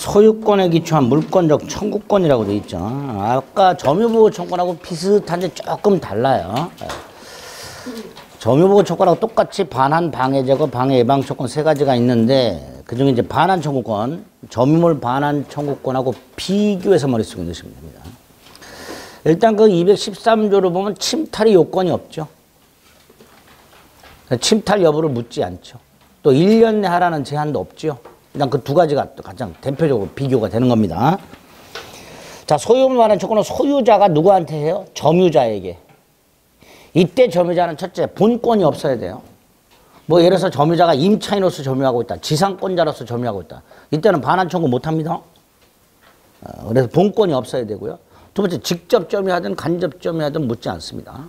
소유권에 기초한 물권적 청구권이라고 되어 있죠. 아까 점유보호 청구권하고 비슷한데 조금 달라요. 점유보호 청구권하고 똑같이 반환, 방해 제거, 방해 예방 청구권 세 가지가 있는데 그중에 이제 반환 청구권, 점유물 반환 청구권하고 비교해서 머릿속에 넣으시면 됩니다. 일단 그 213조를 보면 침탈이 요건이 없죠. 침탈 여부를 묻지 않죠. 또 1년 내 하라는 제한도 없죠. 일단 그 두 가지가 가장 대표적으로 비교가 되는 겁니다. 자, 소유물 반환 청구는 소유자가 누구한테 해요? 점유자에게. 이때 점유자는 첫째, 본권이 없어야 돼요. 뭐 예를 들어서 점유자가 임차인으로서 점유하고 있다. 지상권자로서 점유하고 있다. 이때는 반환 청구 못합니다. 그래서 본권이 없어야 되고요. 두 번째, 직접 점유하든 간접 점유하든 묻지 않습니다.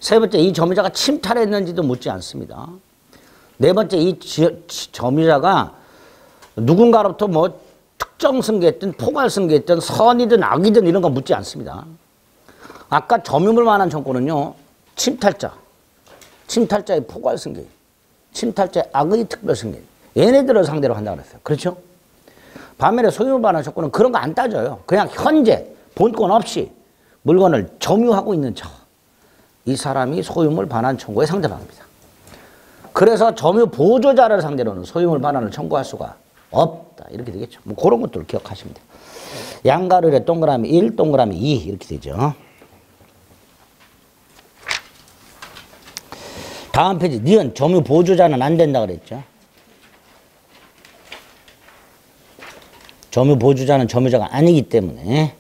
세 번째, 이 점유자가 침탈했는지도 묻지 않습니다. 네 번째, 이 점유자가 누군가로부터 뭐 특정 승계했든 포괄 승계했든 선이든 악이든 이런 거 묻지 않습니다. 아까 점유물 반환 청구는요, 침탈자의 포괄 승계, 침탈자의 악의 특별 승계, 얘네들을 상대로 한다고 그랬어요. 그렇죠? 반면에 소유물 반환 청구는 그런 거 안 따져요. 그냥 현재 본권 없이 물건을 점유하고 있는 척. 이 사람이 소유물 반환 청구의 상대방입니다. 그래서 점유 보조자를 상대로는 소유물 반환을 청구할 수가 없다. 이렇게 되겠죠. 뭐 그런 것들을 기억하시면 돼요. 양가르래 동그라미 1, 동그라미 2 이렇게 되죠. 다음 페이지. 니은 점유 보조자는 안 된다 그랬죠. 점유 보조자는 점유자가 아니기 때문에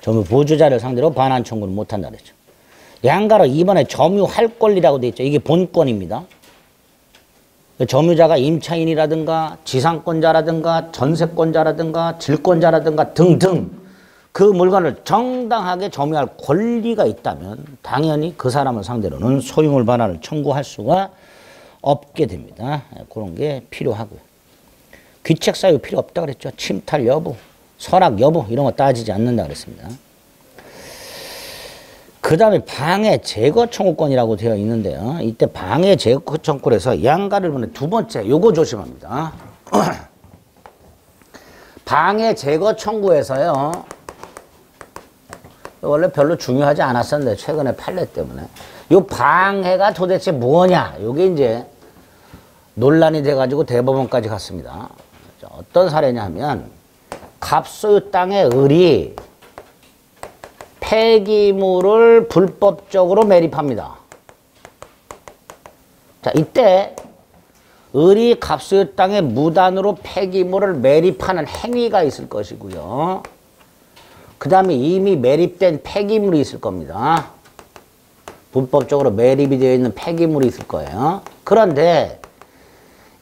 점유 보조자를 상대로 반환 청구는 못한다 그랬죠. 양가로 2번에 점유할 권리라고 되어 있죠. 이게 본권입니다. 점유자가 임차인이라든가 지상권자라든가 전세권자라든가 질권자라든가 등등 그 물건을 정당하게 점유할 권리가 있다면 당연히 그 사람을 상대로는 소유물 반환을 청구할 수가 없게 됩니다. 그런 게 필요하고요. 귀책 사유 필요 없다 그랬죠. 침탈 여부, 선악 여부 이런 거 따지지 않는다 그랬습니다. 그 다음에 방해 제거 청구권이라고 되어 있는데요. 이때 방해 제거 청구에서 양가를 보는 두 번째 요거 조심합니다. 방해 제거 청구에서요. 원래 별로 중요하지 않았었는데 최근에 판례 때문에 요 방해가 도대체 뭐냐 요게 이제 논란이 돼가지고 대법원까지 갔습니다. 어떤 사례냐 하면 갑소유 땅의 을이 폐기물을 불법적으로 매립합니다. 자, 이때 을이 갑소유 땅에 무단으로 폐기물을 매립하는 행위가 있을 것이고요. 그 다음에 이미 매립된 폐기물이 있을 겁니다. 불법적으로 매립이 되어 있는 폐기물이 있을 거예요. 그런데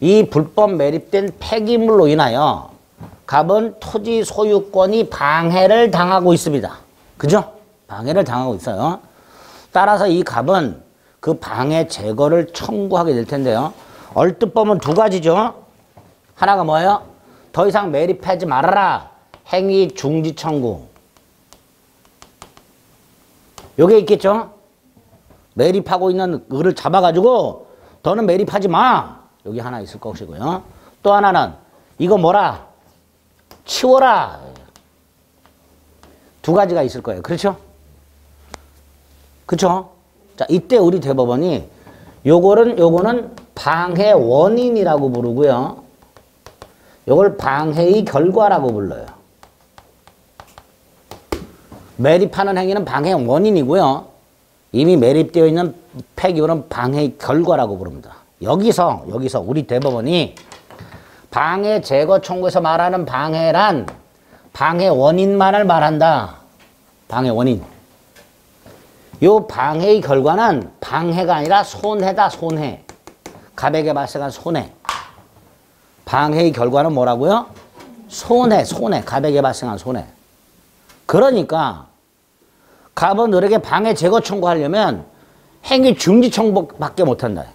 이 불법 매립된 폐기물로 인하여 갑은 토지 소유권이 방해를 당하고 있습니다. 그죠? 방해를 당하고 있어요. 따라서 이 갑은 그 방해 제거를 청구하게 될 텐데요. 얼뜻 보면 두 가지죠. 하나가 뭐예요? 더 이상 매립하지 말아라. 행위 중지 청구. 요게 있겠죠? 매립하고 있는 을을 잡아가지고 너는 매립하지 마. 여기 하나 있을 것이고요. 또 하나는 이거 뭐라? 치워라. 두 가지가 있을 거예요. 그렇죠? 그렇죠? 자, 이때 우리 대법원이 요거는 방해 원인이라고 부르고요. 요걸 방해의 결과라고 불러요. 매립하는 행위는 방해 원인이고요. 이미 매립되어 있는 폐기물은 방해의 결과라고 부릅니다. 여기서 우리 대법원이 방해 제거 청구에서 말하는 방해란 방해 원인만을 말한다. 방해 원인. 요 방해의 결과는 방해가 아니라 손해다. 손해. 갑에게 발생한 손해. 방해의 결과는 뭐라고요? 손해. 갑에게 발생한 손해. 그러니까 갑은 을에게 방해 제거 청구하려면 행위 중지 청구밖에 못한다.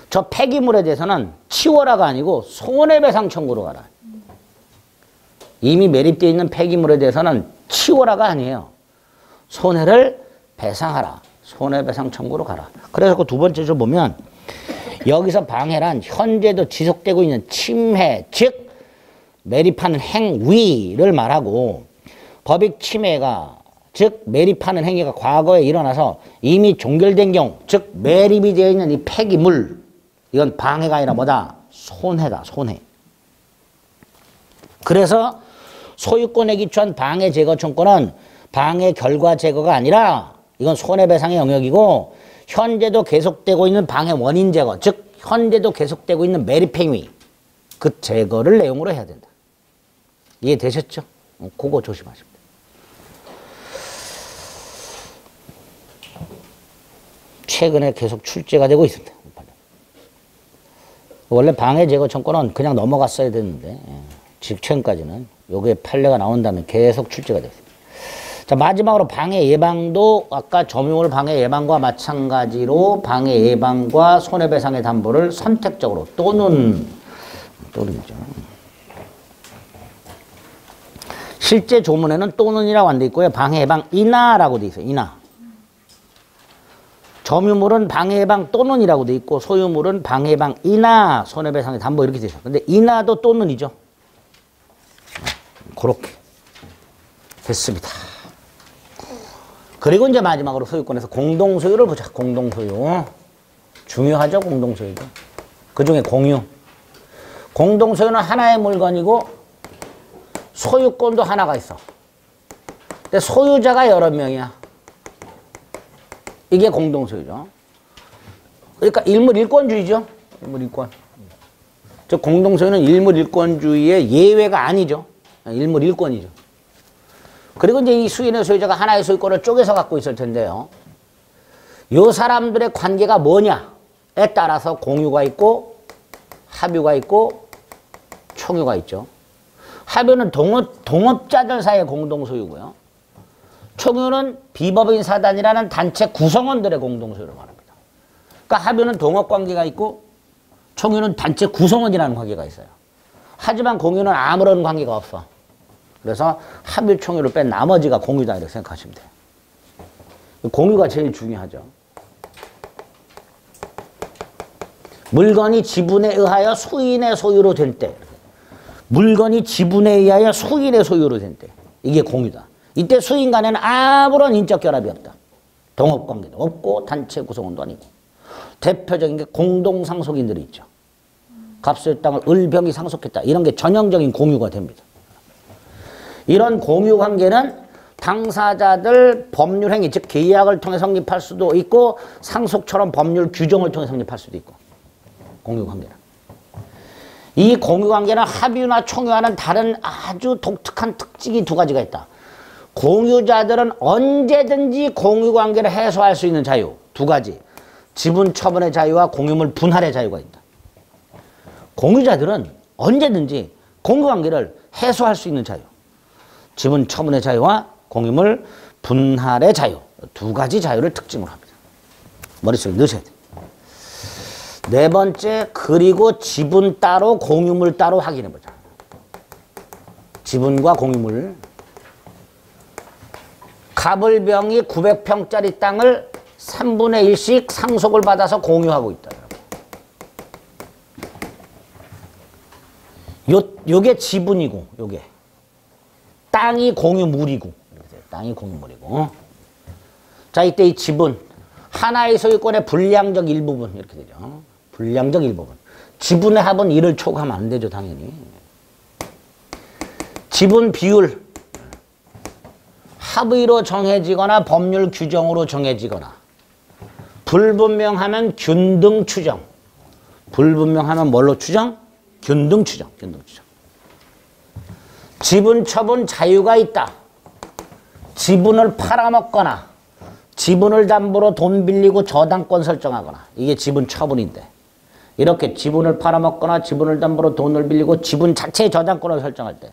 저 폐기물에 대해서는 치워라가 아니고 손해배상 청구로 가라. 이미 매립되어 있는 폐기물에 대해서는 치워라가 아니에요. 손해를 배상하라. 손해배상 청구로 가라. 그래서 그 두 번째 줄 보면 여기서 방해란 현재도 지속되고 있는 침해, 즉 매립하는 행위를 말하고 법익 침해가 즉 매립하는 행위가 과거에 일어나서 이미 종결된 경우 즉 매립이 되어 있는 이 폐기물 이건 방해가 아니라 뭐다? 손해다. 손해. 그래서 소유권에 기초한 방해 제거 청구는 방해 결과 제거가 아니라 이건 손해배상의 영역이고 현재도 계속되고 있는 방해 원인 제거 즉 현재도 계속되고 있는 매립 행위 그 제거를 내용으로 해야 된다. 이해되셨죠? 그거 조심하십니다. 최근에 계속 출제가 되고 있습니다. 원래 방해 제거 청구는 그냥 넘어갔어야 되는데 즉 최근까지는 요게 판례가 나온다면 계속 출제가 됐습니다. 자, 마지막으로 방해 예방도 아까 점유물 방해 예방과 마찬가지로 방해 예방과 손해배상의 담보를 선택적으로 또는이죠. 실제 조문에는 또는이라고 안 돼 있고요. 방해 예방이나라고 돼 있어요. 이나. 점유물은 방해 예방 또는이라고 돼 있고 소유물은 방해 예방이나 손해배상의 담보 이렇게 되죠. 근데 이나도 또는이죠. 그렇게 됐습니다. 그리고 이제 마지막으로 소유권에서 공동소유를 보자. 공동소유. 중요하죠, 공동소유도. 그 중에 공유. 공동소유는 하나의 물건이고 소유권도 하나가 있어. 근데 소유자가 여러 명이야. 이게 공동소유죠. 그러니까 일물일권주의죠. 일물일권. 즉 공동소유는 일물일권주의의 예외가 아니죠. 일물일권이죠. 그리고 이제 이 수인의 소유자가 하나의 소유권을 쪼개서 갖고 있을 텐데요. 요 사람들의 관계가 뭐냐에 따라서 공유가 있고 합유가 있고 총유가 있죠. 합유는 동업자들 사이의 공동소유고요. 총유는 비법인 사단이라는 단체 구성원들의 공동소유를 말합니다. 그러니까 합유는 동업관계가 있고 총유는 단체 구성원이라는 관계가 있어요. 하지만 공유는 아무런 관계가 없어. 그래서 합유 총유를 뺀 나머지가 공유다 이렇게 생각하시면 돼요. 공유가 제일 중요하죠. 물건이 지분에 의하여 수인의 소유로 된 때. 물건이 지분에 의하여 수인의 소유로 된 때. 이게 공유다. 이때 수인 간에는 아무런 인적 결합이 없다. 동업관계도 없고 단체 구성원도 아니고. 대표적인 게 공동상속인들이 있죠. 값을 땅을 을병이 상속했다. 이런 게 전형적인 공유가 됩니다. 이런 공유 관계는 당사자들 법률 행위, 즉 계약을 통해 성립할 수도 있고 상속처럼 법률 규정을 통해 성립할 수도 있고. 공유 관계는. 이 공유 관계는 합유나 총유와는 다른 아주 독특한 특징이 두 가지가 있다. 공유자들은 언제든지 공유 관계를 해소할 수 있는 자유. 두 가지. 지분 처분의 자유와 공유물 분할의 자유가 있다. 공유자들은 언제든지 공유 관계를 해소할 수 있는 자유. 지분 처분의 자유와 공유물 분할의 자유. 두 가지 자유를 특징으로 합니다. 머릿속에 넣으셔야 돼요. 네 번째, 그리고 지분 따로 공유물 따로 확인해보자. 지분과 공유물. 갑을병이 900평짜리 땅을 3분의 1씩 상속을 받아서 공유하고 있다. 요게 지분이고, 요게. 땅이 공유물이고. 땅이 공유물이고. 자, 이때 이 지분. 하나의 소유권의 불량적 일부분. 이렇게 되죠. 불량적 일부분. 지분의 합은 1을 초과하면 안 되죠, 당연히. 지분 비율. 합의로 정해지거나 법률 규정으로 정해지거나. 불분명하면 균등 추정. 불분명하면 뭘로 추정? 균등 추정. 균등 추정. 지분 처분 자유가 있다. 지분을 팔아먹거나 지분을 담보로 돈 빌리고 저당권 설정하거나. 이게 지분 처분인데. 이렇게 지분을 팔아먹거나 지분을 담보로 돈을 빌리고 지분 자체의 저당권을 설정할 때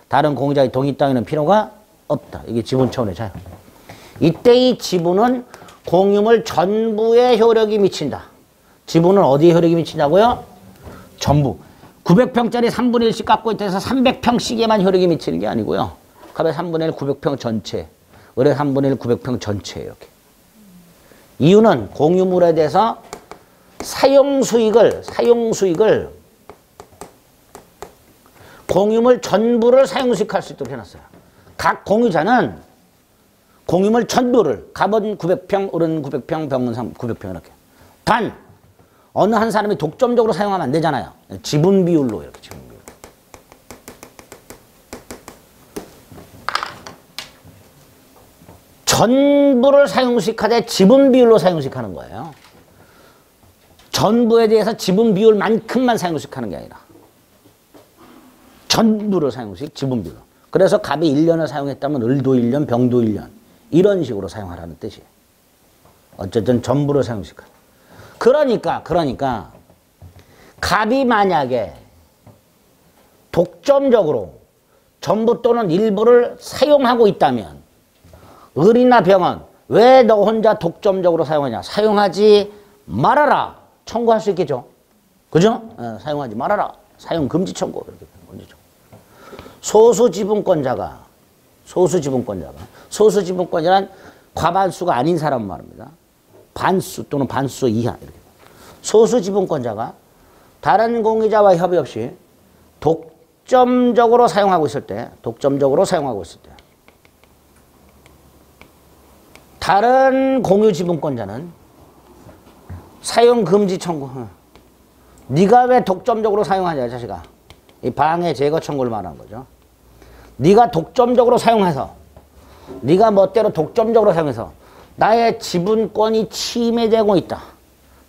다른 공유자의 동의 따위는 필요가 없다. 이게 지분 처분의 자유. 이때 이 지분은 공유물 전부에 효력이 미친다. 지분은 어디에 효력이 미치냐고요? 전부. 900평짜리 3분의 1씩 갖고 있다 해서 300평씩에만 효력이 미치는 게 아니고요. 갑의 3분의 1 900평 전체, 을의 3분의 1 900평 전체 이렇게. 이유는 공유물에 대해서 사용수익을 공유물 전부를 사용식할 수 있도록 해놨어요. 각 공유자는 공유물 전부를 갑은 900평, 을은 900평, 병은 900평 이렇게. 단 어느 한 사람이 독점적으로 사용하면 안 되잖아요. 지분 비율로 이렇게 지분 비율. 전부를 사용식하되 지분 비율로 사용식하는 거예요. 전부에 대해서 지분 비율만큼만 사용식하는 게 아니라 전부를 사용식 지분 비율로. 그래서 갑이 1년을 사용했다면 을도 1년, 병도 1년 이런 식으로 사용하라는 뜻이에요. 어쨌든 전부를 사용식하라. 그러니까 갑이 만약에 독점적으로 전부 또는 일부를 사용하고 있다면 을이나 병은 왜 너 혼자 독점적으로 사용하냐? 사용하지 말아라. 청구할 수 있겠죠. 그죠? 사용하지 말아라. 사용 금지 청구. 이렇게 금지 청구. 소수지분권자는 과반수가 아닌 사람 말입니다. 반수 또는 반수 이하 이렇게. 소수지분권자가 다른 공유자와 협의 없이 독점적으로 사용하고 있을 때, 다른 공유지분권자는 사용 금지 청구. 네가 왜 독점적으로 사용하냐, 이 자식아. 이 방해 제거 청구를 말하는 거죠. 네가 독점적으로 사용해서, 네가 멋대로 독점적으로 사용해서 나의 지분권이 침해되고 있다.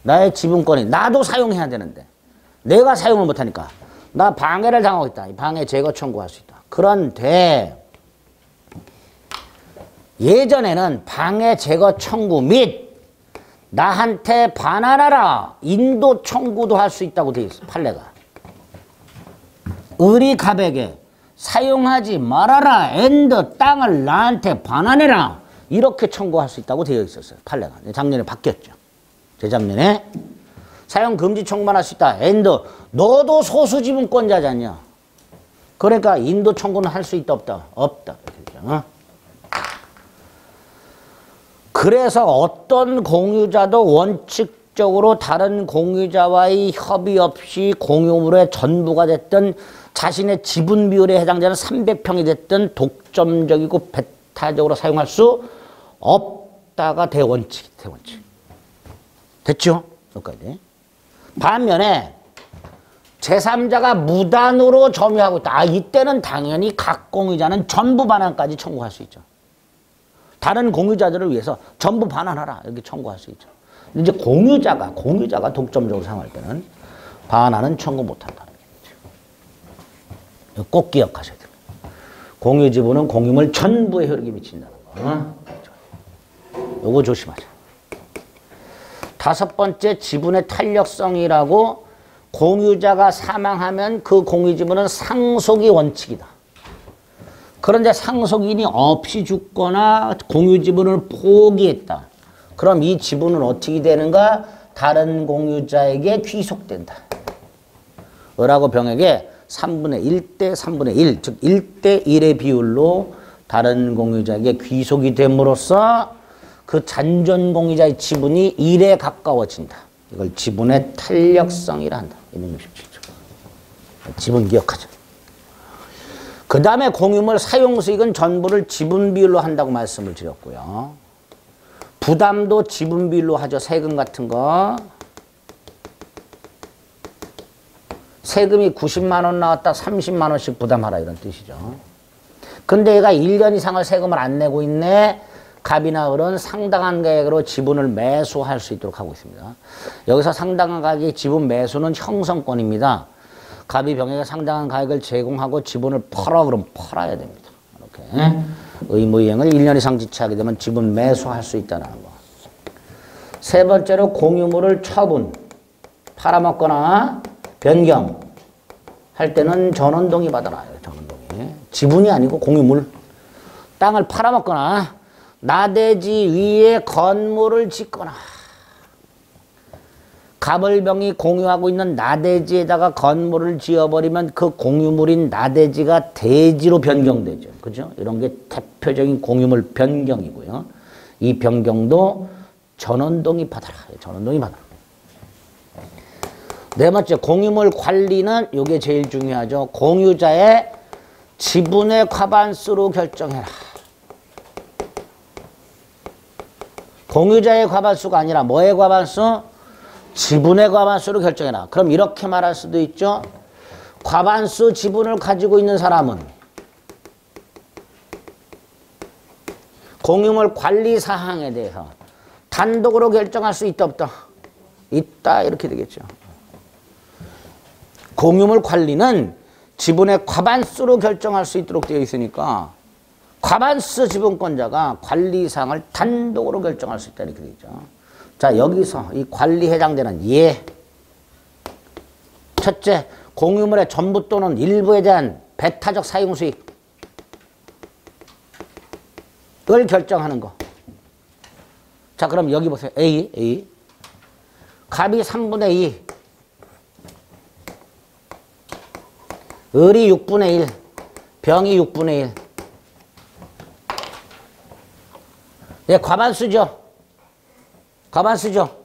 나의 지분권이 나도 사용해야 되는데 내가 사용을 못하니까 나 방해를 당하고 있다. 이 방해 제거 청구할 수 있다. 그런데 예전에는 방해 제거 청구 및 나한테 반환하라 인도 청구도 할 수 있다고 되어 있어. 판례가. 을이 갑에게 사용하지 말아라 앤드 땅을 나한테 반환해라 이렇게 청구할 수 있다고 되어 있었어요. 판례가. 작년에 바뀌었죠. 재작년에 사용 금지 청구만 할 수 있다. 앤드 너도 소수지분권자지 않냐. 그러니까 인도 청구는 할 수 있다 없다? 없다. 그래서 어떤 공유자도 원칙적으로 다른 공유자와의 협의 없이 공유물의 전부가 됐든 자신의 지분 비율에 해당되는 300평이 됐든 독점적이고 배타적으로 사용할 수 없다가 대원칙. 됐죠? 여기까지. 반면에 제3자가 무단으로 점유하고 있다. 이때는 당연히 각 공유자는 전부 반환까지 청구할 수 있죠. 다른 공유자들을 위해서 전부 반환하라 이렇게 청구할 수 있죠. 근데 이제 공유자가 독점적으로 사용할 때는 반환은 청구 못한다는 거죠. 꼭 기억하셔야 됩니다. 공유지분은 공유물 전부에 효력이 미친다는 거. 요거 조심하세요. 다섯 번째 지분의 탄력성이라고 공유자가 사망하면 그 공유지분은 상속이 원칙이다. 그런데 상속인이 없이 죽거나 공유지분을 포기했다. 그럼 이 지분은 어떻게 되는가? 다른 공유자에게 귀속된다. 을하고 병에게 3분의 1대 3분의 1, 즉 1대 1의 비율로 다른 공유자에게 귀속이 됨으로써 그 잔존 공유자의 지분이 1에 가까워진다. 이걸 지분의 탄력성이라 한다. 267조. 지분 기억하자. 그 다음에 공유물 사용수익은 전부를 지분 비율로 한다고 말씀을 드렸고요. 부담도 지분 비율로 하죠. 세금 같은 거. 세금이 90만 원 나왔다 30만 원씩 부담하라 이런 뜻이죠. 근데 얘가 1년 이상을 세금을 안 내고 있네. 갑이나 을은 상당한 가격으로 지분을 매수할 수 있도록 하고 있습니다. 여기서 상당한 가격의 지분 매수는 형성권입니다. 갑이 병에게 상당한 가격을 제공하고 지분을 팔아 그러면 팔아야 됩니다. 이렇게 의무이행을 1년 이상 지체하게 되면 지분 매수할 수 있다는 거. 세 번째로 공유물을 처분, 팔아먹거나 변경 할 때는 전원동의 받아라. 전원동의. 지분이 아니고 공유물. 땅을 팔아먹거나 나대지 위에 건물을 짓거나 갑을병이 공유하고 있는 나대지에다가 건물을 지어버리면 그 공유물인 나대지가 대지로 변경되죠. 그죠? 이런 게 대표적인 공유물 변경이고요. 이 변경도 전원동의 받아라. 전원동의 받아라. 네 번째, 공유물 관리는 요게 제일 중요하죠. 공유자의 지분의 과반수로 결정해라. 공유자의 과반수가 아니라 뭐의 과반수? 지분의 과반수로 결정해라. 그럼 이렇게 말할 수도 있죠. 과반수 지분을 가지고 있는 사람은 공유물 관리 사항에 대해서 단독으로 결정할 수 있다 없다? 있다 이렇게 되겠죠. 공유물 관리는 지분의 과반수로 결정할 수 있도록 되어 있으니까 과반수 지분권자가 관리사항을 단독으로 결정할 수 있다 이렇게 되죠. 자, 여기서 이 관리에 해당되는 예. 첫째, 공유물의 전부 또는 일부에 대한 배타적 사용 수익을 결정하는 거. 자, 그럼 여기 보세요. A. 갑이 3분의 2. 을이 6분의 1. 병이 6분의 1. 예, 과반수죠. 과반수죠.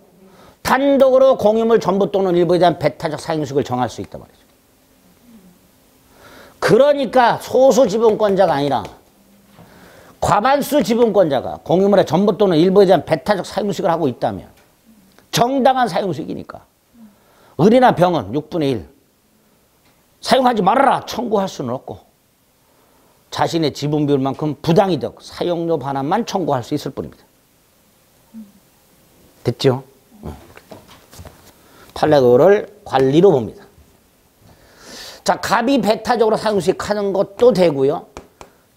단독으로 공유물 전부 또는 일부에 대한 배타적 사용수익을 정할 수 있단 말이죠. 그러니까 소수 지분권자가 아니라 과반수 지분권자가 공유물의 전부 또는 일부에 대한 배타적 사용수익을 하고 있다면 정당한 사용수익이니까 을이나 병은 6분의 1 사용하지 말아라 청구할 수는 없고 자신의 지분 비율만큼 부당이득 사용료 반환만 청구할 수 있을 뿐입니다. 됐죠? 판례를 관리로 봅니다. 자, 갑이 배타적으로 사용수익하는 것도 되고요.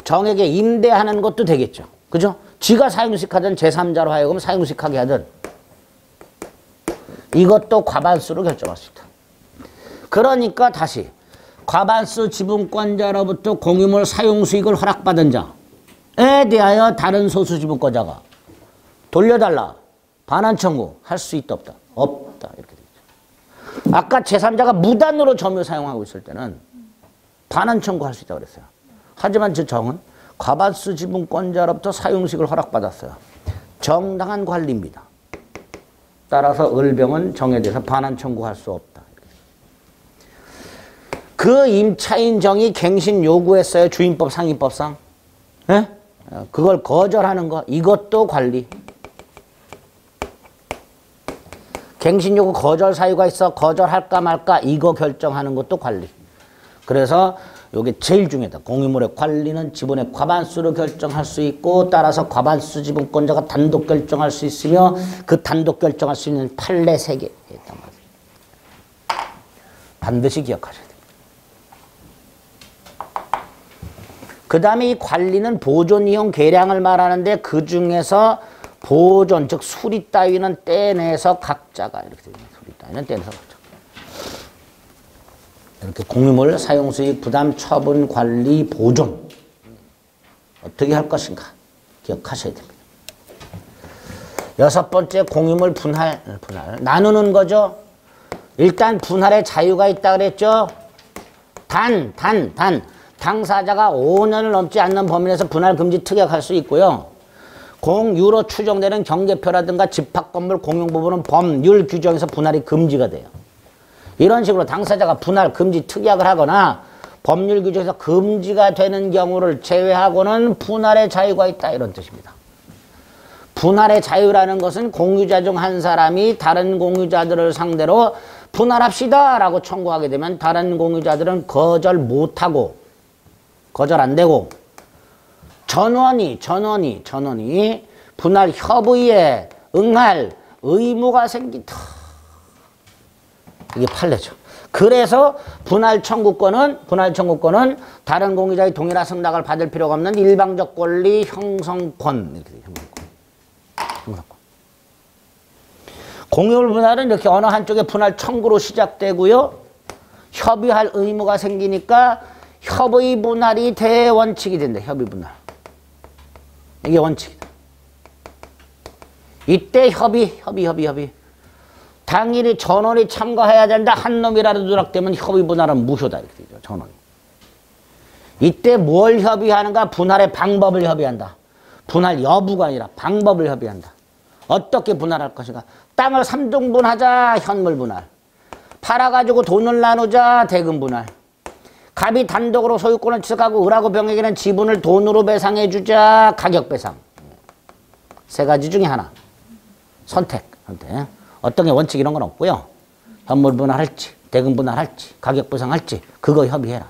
정에게 임대하는 것도 되겠죠. 그죠? 지가 사용수익하든 제3자로 하여금 사용수익하게 하든 이것도 과반수로 결정할 수 있다. 그러니까 다시 과반수 지분권자로부터 공유물 사용수익을 허락받은 자에 대하여 다른 소수 지분권자가 돌려달라 반환 청구할 수 있다 없다? 없다 이렇게 되죠. 아까 제3자가 무단으로 점유 사용하고 있을 때는 반환 청구할 수 있다고 그랬어요. 하지만 저 정은 과반수 지분권자로부터 사용수익을 허락받았어요. 정당한 관리입니다. 따라서 을병은 정에 대해서 반환 청구할 수 없다. 그 임차인 정이 갱신 요구했어요. 주임법 상위법상. 예? 그걸 거절하는 거 이것도 관리. 갱신 요구 거절 사유가 있어 거절할까 말까 이거 결정하는 것도 관리. 그래서 이게 제일 중요하다. 공유물의 관리는 지분의 과반수로 결정할 수 있고 따라서 과반수 지분권자가 단독 결정할 수 있으며 그 단독 결정할 수 있는 판례 3개 있단 말이에요. 반드시 기억하셔야 됩니다. 그 다음에 이 관리는 보존 이용 계량을 말하는데 그 중에서 보존 즉 수리 따위는 떼내서 각자가 이렇게 됩니다. 수리 따위는 떼내서 각자. 이렇게 공유물 사용수익 부담 처분 관리 보존 어떻게 할 것인가 기억하셔야 됩니다. 6번째 공유물 분할 나누는 거죠. 일단 분할의 자유가 있다 그랬죠. 단 당사자가 5년을 넘지 않는 범위 내에서 분할 금지 특약할 수 있고요. 공유로 추정되는 경계표라든가 집합건물 공용 부분은 법률 규정에서 분할이 금지가 돼요. 이런 식으로 당사자가 분할 금지 특약을 하거나 법률 규정에서 금지가 되는 경우를 제외하고는 분할의 자유가 있다 이런 뜻입니다. 분할의 자유라는 것은 공유자 중 한 사람이 다른 공유자들을 상대로 분할합시다 라고 청구하게 되면 다른 공유자들은 거절 못하고 거절 안 되고 전원이 분할 협의에 응할 의무가 생긴다. 이게 판례죠. 그래서 분할 청구권은 다른 공유자의 동의나 승낙을 받을 필요가 없는 일방적 권리 형성권 이렇게 돼요. 형성권. 공유물 분할은 이렇게 어느 한쪽의 분할 청구로 시작되고요. 협의할 의무가 생기니까 협의 분할이 대원칙이 된다. 협의 분할. 이게 원칙이다. 이때 협의. 당일이 전원이 참가해야 된다. 한 놈이라도 누락되면 협의 분할은 무효다. 이렇게 되죠. 전원이. 이때 뭘 협의하는가? 분할의 방법을 협의한다. 분할 여부가 아니라 방법을 협의한다. 어떻게 분할할 것인가? 땅을 3등분하자. 현물 분할. 팔아가지고 돈을 나누자. 대금분할. 갑이 단독으로 소유권을 취득하고 을하고 병에게는 지분을 돈으로 배상해주자. 가격배상. 세 가지 중에 하나. 선택. 어떤 게 원칙 이런 건 없고요. 현물분할할지 대금분할할지 가격배상할지 그거 협의해라.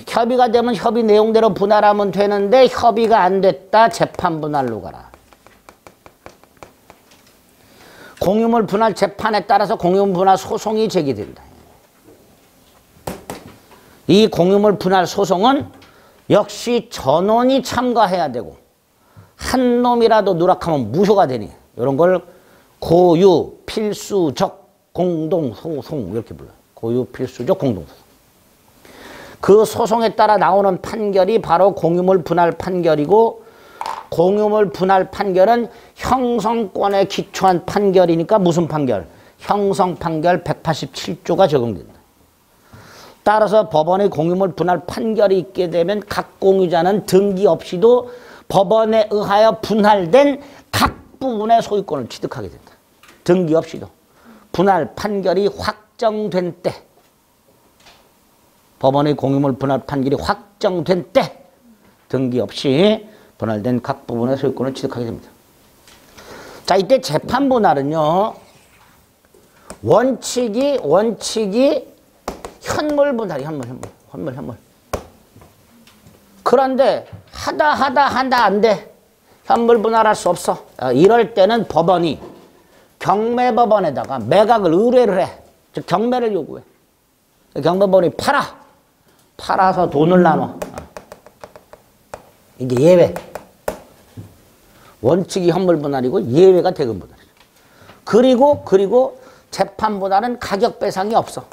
협의가 되면 협의 내용대로 분할하면 되는데 협의가 안 됐다. 재판분할로 가라. 공유물 분할 재판에 따라서 공유물 분할 소송이 제기된다. 이 공유물 분할 소송은 역시 전원이 참가해야 되고 한 놈이라도 누락하면 무효가 되니 이런 걸 고유, 필수적, 공동소송 이렇게 불러요. 고유, 필수적, 공동소송. 그 소송에 따라 나오는 판결이 바로 공유물 분할 판결이고 공유물 분할 판결은 형성권에 기초한 판결이니까 무슨 판결? 형성 판결 187조가 적용된다. 따라서 법원의 공유물 분할 판결이 있게 되면 각 공유자는 등기 없이도 법원에 의하여 분할된 각 부분의 소유권을 취득하게 된다. 등기 없이도. 분할 판결이 확정된 때 법원의 공유물 분할 판결이 확정된 때 등기 없이 분할된 각 부분의 소유권을 취득하게 됩니다. 자, 이때 재판 분할은요. 원칙이 현물 분할이 현물. 그런데 하다 안 돼. 현물 분할할 수 없어. 이럴 때는 법원이 경매법원에다가 매각을 의뢰를 해. 즉 경매를 요구해. 경매법원이 팔아서 돈을 나눠. 이게 예외. 원칙이 현물 분할이고 예외가 대금 분할이죠. 그리고 재판 분할은 가격 배상이 없어.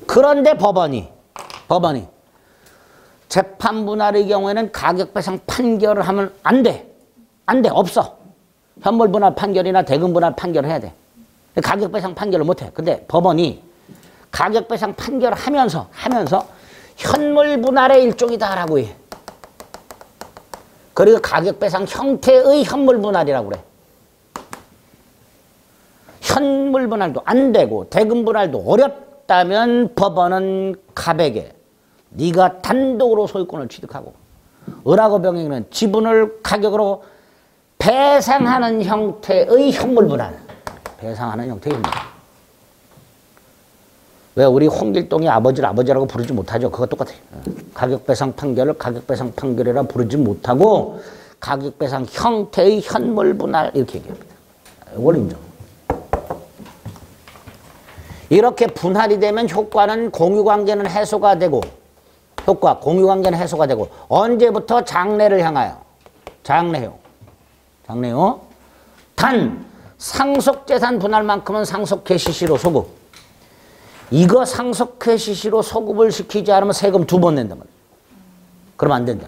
그런데 법원이 재판 분할의 경우에는 가격 배상 판결을 하면 안 돼. 없어. 현물 분할 판결이나 대금 분할 판결을 해야 돼. 가격 배상 판결을 못 해. 근데 법원이 가격 배상 판결을 하면서 현물 분할의 일종이다라고 해. 그리고 가격 배상 형태의 현물 분할이라고 그래. 현물 분할도 안 되고 대금 분할도 어렵다면 법원은 갑에게 네가 단독으로 소유권을 취득하고 을하고 병에게는 지분을 가격으로 배상하는 형태의 현물 분할. 배상하는 형태의 현물. 왜 우리 홍길동이 아버지를 아버지라고 부르지 못하죠? 그거 똑같아요. 가격배상 판결을 가격배상 판결이라 부르지 못하고 가격배상 형태의 현물 분할 이렇게 얘기합니다. 이걸 인정. 이렇게 분할이 되면 효과는 공유관계는 해소가 되고 공유관계는 해소가 되고 언제부터 장래를 향하여 장래요. 단 상속재산 분할만큼은 상속개시시로 소급. 이거 상속개시시로 소급을 시키지 않으면 세금 2번 낸단 말이에요. 그러면 안 된다.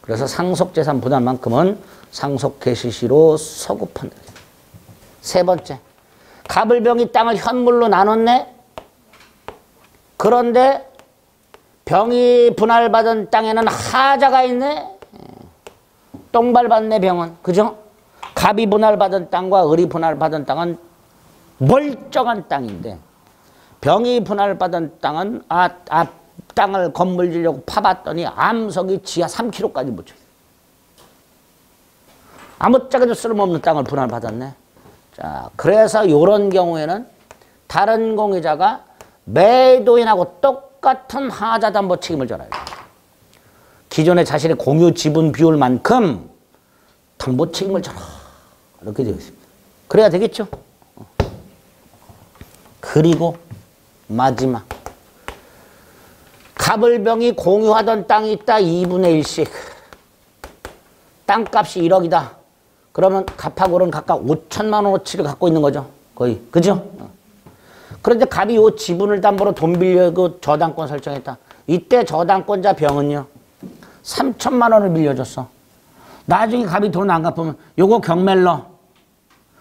그래서 상속재산 분할만큼은 상속개시시로 소급한다. 세 번째, 갑을병이 땅을 현물로 나눴네. 그런데 병이 분할받은 땅에는 하자가 있네. 똥발받네 병은. 그죠? 갑이 분할받은 땅과 을이 분할받은 땅은 멀쩡한 땅인데 병이 분할받은 땅은 땅을 건물 지려고 파봤더니 암석이 지하 3km까지 묻혀있어요. 아무짝에도 쓸모없는 땅을 분할받았네. 자, 그래서 이런 경우에는 다른 공유자가 매도인하고 똑같은 하자담보 책임을 져야 해요. 기존에 자신의 공유 지분 비율만큼 담보 책임을 져라. 이렇게 되어 있습니다. 그래야 되겠죠? 그리고 마지막. 갑을병이 공유하던 땅이 있다. 2분의 1씩. 땅값이 1억이다. 그러면 갑하고 을은 각각 5천만 원어치를 갖고 있는 거죠. 거의. 그죠? 그런데 갑이 요 지분을 담보로 돈 빌려고 저당권 설정했다. 이때 저당권자 병은요. 3천만 원을 빌려줬어. 나중에 갑이 돈 안 갚으면 요거 경매를 넣어.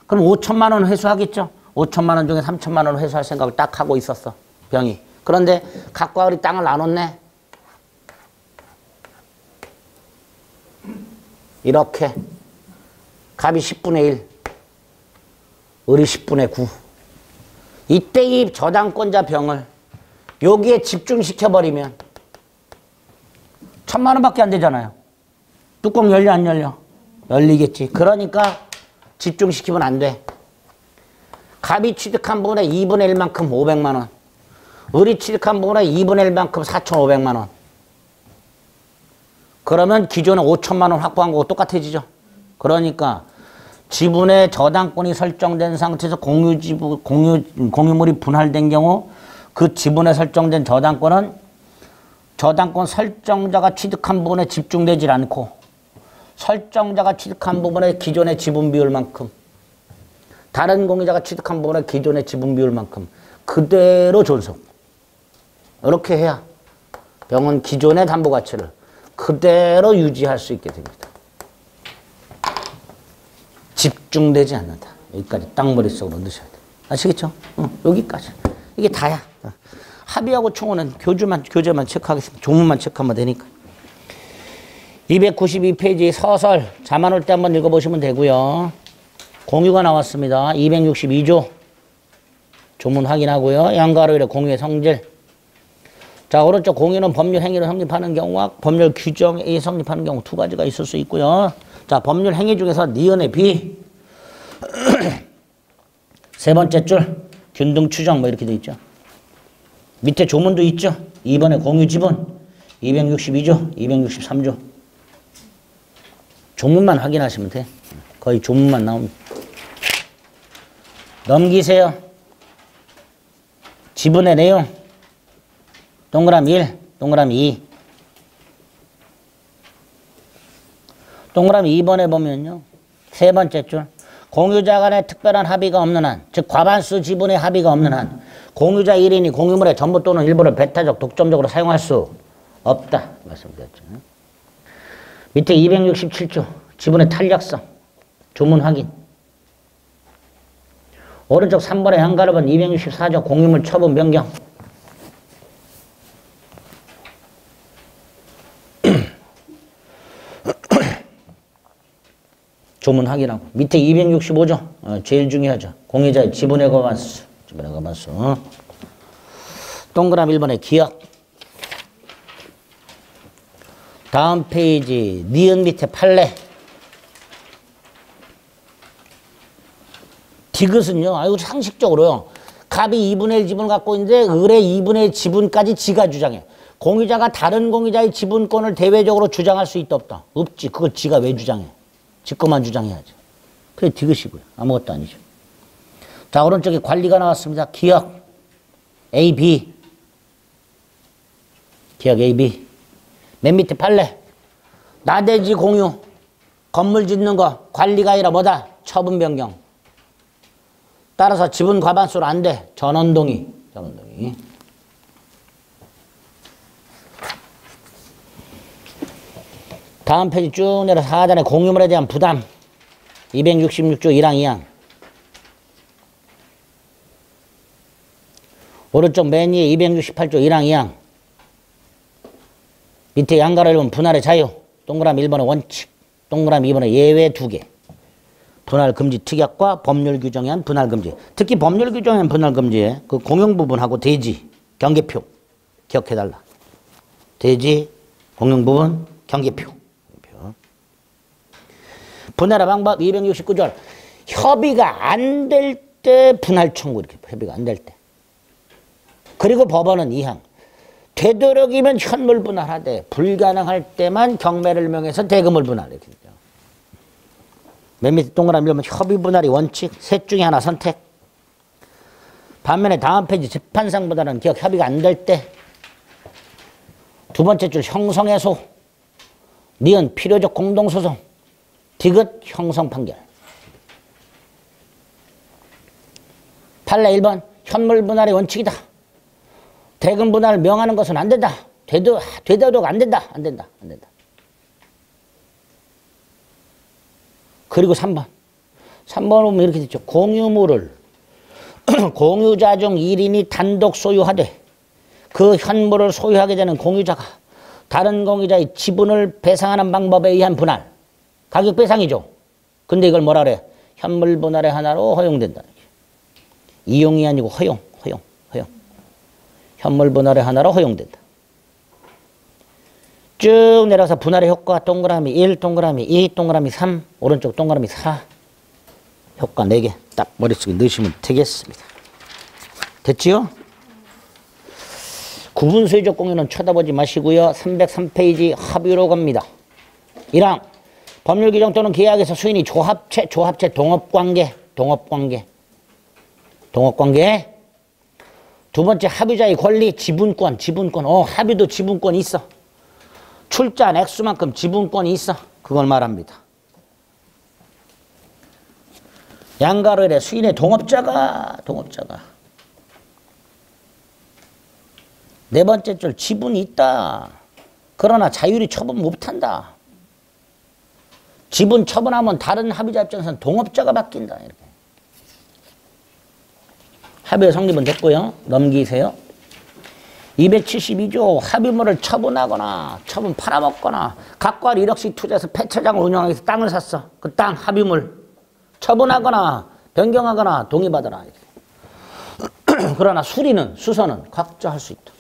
그럼 5천만 원 회수하겠죠? 5천만 원 중에 3천만 원 회수할 생각을 딱 하고 있었어. 병이. 그런데 갑과 을이 땅을 나눴네. 이렇게 갑이 10분의 1, 을이 10분의 9. 이때 이 저당권자 병을 여기에 집중시켜버리면 1,000만 원밖에 안 되잖아요. 뚜껑 열려 안 열려? 열리겠지. 그러니까 집중시키면 안 돼. 갑이 취득한 부분의 2분의 1만큼 500만 원. 을이 취득한 부분의 2분의 1만큼 4,500만 원. 그러면 기존에 5천만 원 확보한 거고 똑같아지죠. 그러니까 지분의 저당권이 설정된 상태에서 공유물이 분할된 경우 그 지분에 설정된 저당권은 저당권 설정자가 취득한 부분에 집중되질 않고 설정자가 취득한 부분의 기존의 지분 비율만큼 다른 공유자가 취득한 부분의 기존의 지분 비율만큼 그대로 존속. 이렇게 해야 병은 기존의 담보가치를 그대로 유지할 수 있게 됩니다. 집중되지 않는다. 여기까지 딱 머릿속으로 넣으셔야 돼요. 아시겠죠? 여기까지. 이게 다야. 합의하고 총원은 교재만 체크하겠습니다. 조문만 체크하면 되니까. 292페이지 서설 자만 올 때 한번 읽어보시면 되고요. 공유가 나왔습니다. 262조 조문 확인하고요. 양가로 공유의 성질. 자, 오른쪽 공유는 법률 행위를 성립하는 경우와 법률 규정에 성립하는 경우 두 가지가 있을 수 있고요. 자, 법률 행위 중에서 니은의 비. 세 번째 줄 균등 추정 뭐 이렇게 돼 있죠. 밑에 조문도 있죠. 2번에 공유 지분 262조, 263조. 조문만 확인하시면 돼. 거의 조문만 나옵니다. 넘기세요. 지분의 내용. 동그라미 1, 동그라미 2. 동그라미 2번에 보면요. 세 번째 줄. 공유자 간의 특별한 합의가 없는 한, 즉 과반수 지분의 합의가 없는 한 공유자 1인이 공유물의 전부 또는 일부를 배타적, 독점적으로 사용할 수 없다. 말씀드렸죠. 밑에 267조. 지분의 탄력성. 조문 확인. 오른쪽 3번의 한가로번 264조. 공유물 처분 변경. 조문 확인하고. 밑에 265조. 제일 중요하죠. 공유자의 지분의 과반수. 지분의 과반수. 동그라미 1번의 기억. 다음 페이지 니은 밑에 판례. 디귿은요. 아이고 상식적으로요. 갑이 2분의 1 지분을 갖고 있는데 을의 2분의 1 지분까지 지가 주장해. 공유자가 다른 공유자의 지분권을 대외적으로 주장할 수 있다 없다? 없지. 그걸 지가 왜 주장해? 지 것만 주장해야지. 그게 디귿이고요. 아무것도 아니죠. 자, 오른쪽에 관리가 나왔습니다. 기억 A, B. 기억 A, B. 맨 밑에 판례. 나대지 공유. 건물 짓는 거. 관리가 아니라 뭐다? 처분 변경. 따라서 지분 과반수로 안 돼. 전원동의. 전원동의. 다음 페이지 쭉 내려 4단의 공유물에 대한 부담. 266조 1항 2항. 오른쪽 맨 위에 268조 1항 2항. 밑에 양가로 1번 분할의 자유. 동그라미 1번의 원칙. 동그라미 2번의 예외 2개. 분할 금지 특약과 법률 규정에 의한 분할 금지. 특히 법률 규정에 의한 분할 금지에 그 공용 부분하고 대지, 경계표 기억해달라. 대지, 공용 부분, 경계표. 분할의 방법 269절. 협의가 안 될 때 분할 청구. 이렇게 협의가 안 될 때. 그리고 법원은 2항. 되도록이면 현물 분할하되 불가능할 때만 경매를 명해서 대금을 분할. 이렇게 되죠. 맨 밑에 동그라미 보면 협의 분할이 원칙. 셋 중에 하나 선택. 반면에 다음 페이지 재판상보다는 기억 협의가 안 될 때. 두 번째 줄 형성해소. 니은 필요적 공동소송. 디귿 형성 판결. 판례 1번 현물 분할의 원칙이다. 대금 분할을 명하는 것은 안 된다. 되도록 안 된다. 안 된다. 안 된다. 그리고 3번. 3번 보면 이렇게 됐죠. 공유물을 공유자 중 1인이 단독 소유하되 그 현물을 소유하게 되는 공유자가 다른 공유자의 지분을 배상하는 방법에 의한 분할. 가격 배상이죠. 근데 이걸 뭐라 그래? 현물 분할의 하나로 허용된다. 이용이 아니고 허용. 현물 분할의 하나로 허용된다. 쭉 내려서 분할의 효과 동그라미 1, 동그라미 2, 동그라미 3, 오른쪽 동그라미 4. 효과 4개 딱 머릿속에 넣으시면 되겠습니다. 됐지요? 구분수의적 공유는 쳐다보지 마시고요. 303페이지 합의로 갑니다. 1항 법률 규정 또는 계약에서 수인이 조합체, 동업관계. 두 번째 합의자의 권리, 지분권. 합의도 지분권이 있어. 출자한 액수만큼 지분권이 있어. 그걸 말합니다. 양가로의 수인의 동업자가. 네 번째 줄 지분이 있다. 그러나 자율이 처분 못한다. 지분 처분하면 다른 합의자 입장에서는 동업자가 바뀐다. 이렇게. 합의 성립은 됐고요. 넘기세요. 272조 합의물을 처분하거나 처분 팔아먹거나 각각 1억씩 투자해서 폐차장을 운영하기 위해서 땅을 샀어. 그 땅 합의물 처분하거나 변경하거나 동의받아라. 그러나 수선은 각자 할 수 있다.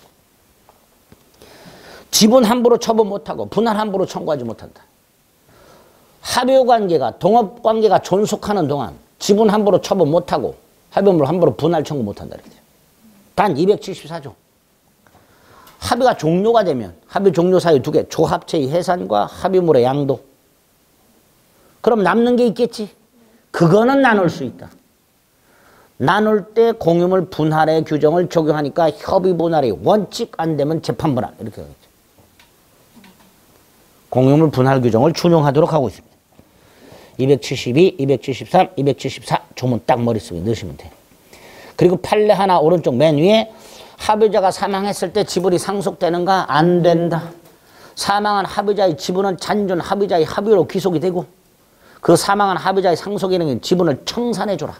지분 함부로 처분 못하고 분할 함부로 청구하지 못한다. 합의관계가 동업관계가 존속하는 동안 지분 함부로 처분 못하고 합의물 함부로 분할 청구 못한다. 단 274조. 합의가 종료가 되면 합의 종료 사유 2개. 조합체의 해산과 합의물의 양도. 그럼 남는 게 있겠지. 그거는 나눌 수 있다. 나눌 때 공유물 분할의 규정을 적용하니까 협의 분할이 원칙 안 되면 재판 분할. 이렇게 하겠죠. 공유물 분할 규정을 준용하도록 하고 있습니다. 272, 273, 274 조문 딱 머릿속에 넣으시면 돼요. 그리고 판례 하나 오른쪽 맨 위에 합의자가 사망했을 때 지분이 상속되는가? 안 된다. 사망한 합의자의 지분은 잔존 합의자의 합의로 귀속이 되고 그 사망한 합의자의 상속인에게 지분을 청산해줘라.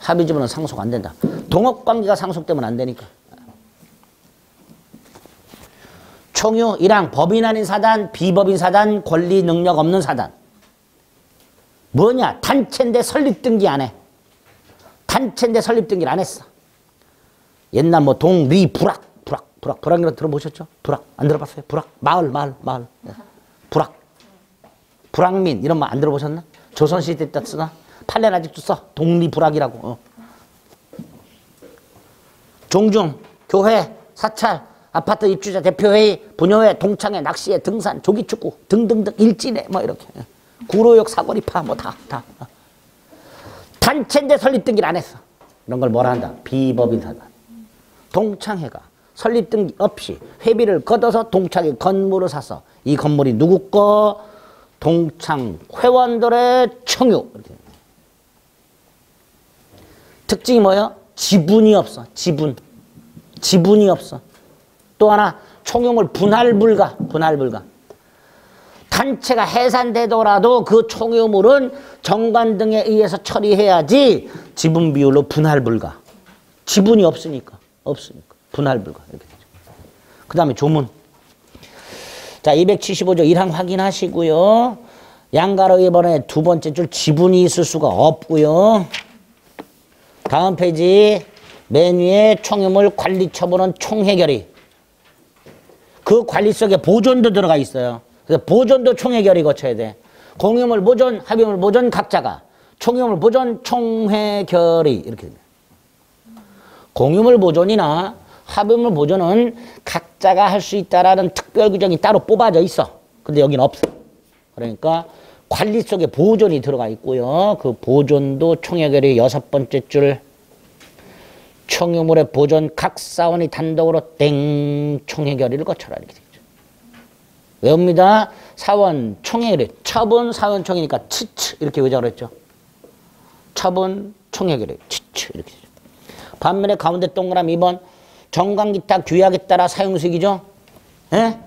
합의 지분은 상속 안 된다. 동업관계가 상속되면 안 되니까. 총유 1항 법인 아닌 사단, 비법인 사단, 권리 능력 없는 사단. 뭐냐? 단체인데 설립등기 안 해. 단체인데 설립등기를 안 했어. 옛날 뭐 동리 불악이라고 들어보셨죠? 불악 안 들어봤어요? 불악 마을 불악 불악민 이런 말 안 들어보셨나? 조선시대 때 쓰나? 판례는 아직도 써. 동리 불악이라고. 종중 교회 사찰 아파트 입주자 대표회의 분녀회 동창회 낚시회 등산 조기축구 등등등 일진회 뭐 이렇게 구로역 사거리파 뭐 다 단체인데 설립등기를 안 했어. 이런 걸 뭐라 한다? 비법인 사단. 동창회가 설립등기 없이 회비를 걷어서 동창회 건물을 사서 이 건물이 누구 거? 동창 회원들의 청유. 이렇게. 특징이 뭐예요? 지분이 없어. 지분이 없어. 또 하나 총유물 분할 불가. 단체가 해산되더라도 그 총유물은 정관 등에 의해서 처리해야지 지분 비율로 분할 불가. 지분이 없으니까 분할 불가. 이렇게 되죠. 그 다음에 조문. 자, 275조 1항 확인하시고요. 양가로 이번에 두 번째 줄 지분이 있을 수가 없고요. 다음 페이지 맨 위에 총유물 관리 처분은 총해결의. 그 관리 속에 보존도 들어가 있어요. 그래서 보존도 총해결의 거쳐야 돼. 공유물 보존, 합의물 보존 각자가. 총유물 보존, 총해결의. 이렇게 돼. 공유물 보존이나 합의물 보존은 각자가 할 수 있다라는 특별 규정이 따로 뽑아져 있어. 근데 여기는 없어. 그러니까 관리 속에 보존이 들어가 있고요. 그 보존도 총해결의 6번째 줄. 총유물의 보존 각 사원이 단독으로 땡 총해결의를 거쳐라. 이렇게 되죠. 외웁니다. 사원 총해결의 처분 사원 총이니까 치치 이렇게 외자로 했죠. 처분 총해결의 치치 이렇게 되죠. 반면에 가운데 동그라미 2번 정관기타 규약에 따라 사용수익이죠. 예?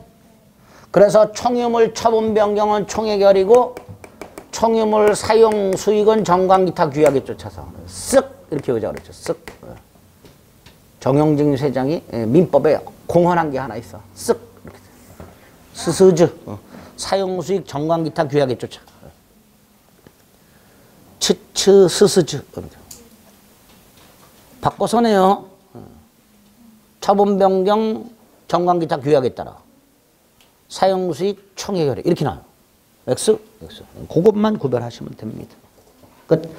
그래서 총유물 처분 변경은 총해결이고 총유물 사용수익은 정관기타 규약에 쫓아서 쓱 이렇게 외자로 했죠. 쓱. 정영진 회장이 민법에 공헌한 게 하나 있어. 쓱 이렇게 스스즈 사용수익 정관기타 규약에 쫓아. 츠츠 스스즈. 바꿔서네요. 처분 변경 정관기타 규약에 따라 사용수익 총액결의 이렇게 나와요. X. 그것만 구별하시면 됩니다. 끝.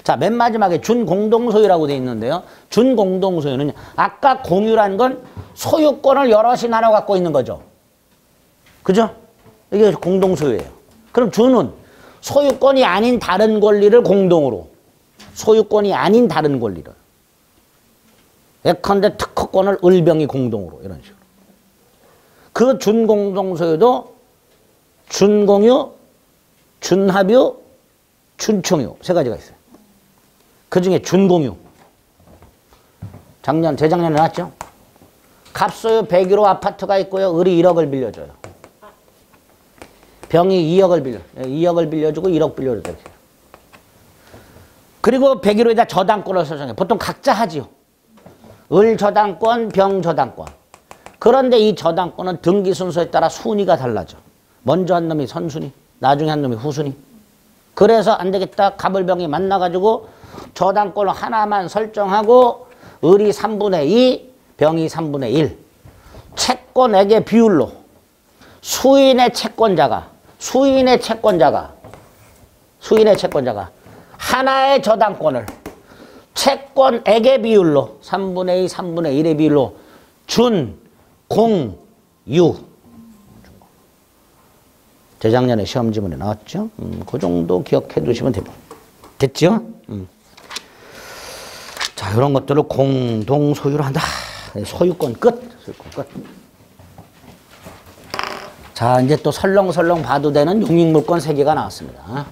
자, 맨 마지막에 준공동소유라고 되어 있는데요. 준공동소유는 아까 공유란 건 소유권을 여럿이 나눠 갖고 있는 거죠. 그죠? 이게 공동소유예요. 그럼 준은 소유권이 아닌 다른 권리를 공동으로. 소유권이 아닌 다른 권리를. 예컨대 특허권을 을병이 공동으로 이런 식으로. 그 준공동소유도 준공유, 준합유, 준총유 세 가지가 있어요. 그중에 준공유. 재작년에 나왔죠. 갑소유 101호 아파트가 있고요. 을이 1억을 빌려줘요. 병이 2억을 빌려주고 1억 빌려줘요. 그리고 101호에다 저당권을 설정해요. 보통 각자 하지요. 을 저당권, 병 저당권. 그런데 이 저당권은 등기 순서에 따라 순위가 달라져. 먼저 한 놈이 선순위, 나중에 한 놈이 후순위. 그래서 안 되겠다. 갑을병이 만나가지고 저당권을 하나만 설정하고 을이 3분의 2, 병이 3분의 1. 채권액의 비율로 수인의 채권자가 하나의 저당권을 채권액의 비율로 3분의 2, 3분의 1의 비율로 준, 공, 유. 재작년에 시험 지문에 나왔죠. 그 정도 기억해 두시면 됩니다. 됐죠? 자, 이런 것들을 공동 소유를 한다. 소유권 끝. 자, 이제 또 설렁설렁 봐도 되는 용익물권 3개가 나왔습니다.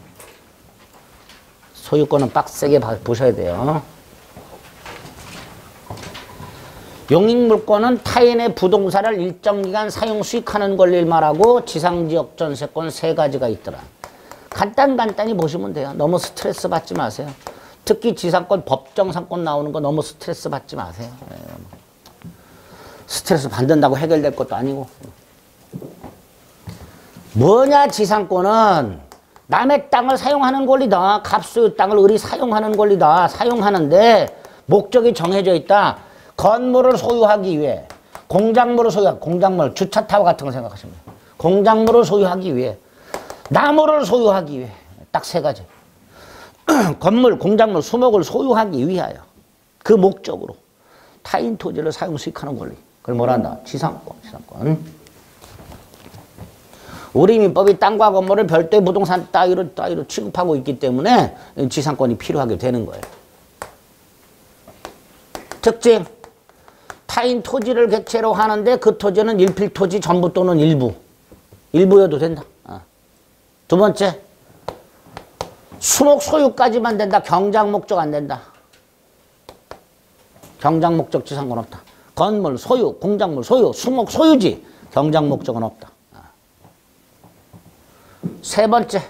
소유권은 빡세게 보셔야 돼요. 용익물권은 타인의 부동산을 일정 기간 사용 수익하는 권리를 말하고 지상지역 전세권 3가지가 있더라. 간단히 보시면 돼요. 너무 스트레스 받지 마세요. 특히 지상권 법정상권 나오는 거 너무 스트레스 받지 마세요. 스트레스 받는다고 해결될 것도 아니고. 뭐냐 지상권은 남의 땅을 사용하는 권리다. 갑소유 땅을 을이 사용하는 권리다. 사용하는데 목적이 정해져 있다. 건물을 소유하기 위해, 공작물을 공작물, 주차타워 같은 거 생각하시면 돼요. 공작물을 소유하기 위해, 나무를 소유하기 위해, 딱 3가지. 건물, 공작물, 수목을 소유하기 위하여 그 목적으로 타인 토지를 사용 수익하는 권리. 그걸 뭐라 한다? 지상권. 우리 민법이 땅과 건물을 별도의 부동산 따위로 취급하고 있기 때문에 지상권이 필요하게 되는 거예요. 특징. 타인 토지를 객체로 하는데 그 토지는 일필토지 전부 또는 일부여도 된다. 두 번째, 수목 소유까지만 된다. 경작 목적 안 된다. 경작 목적 지상권 없다. 건물 소유, 공작물 소유, 수목 소유지 경작 목적은 없다. 세 번째,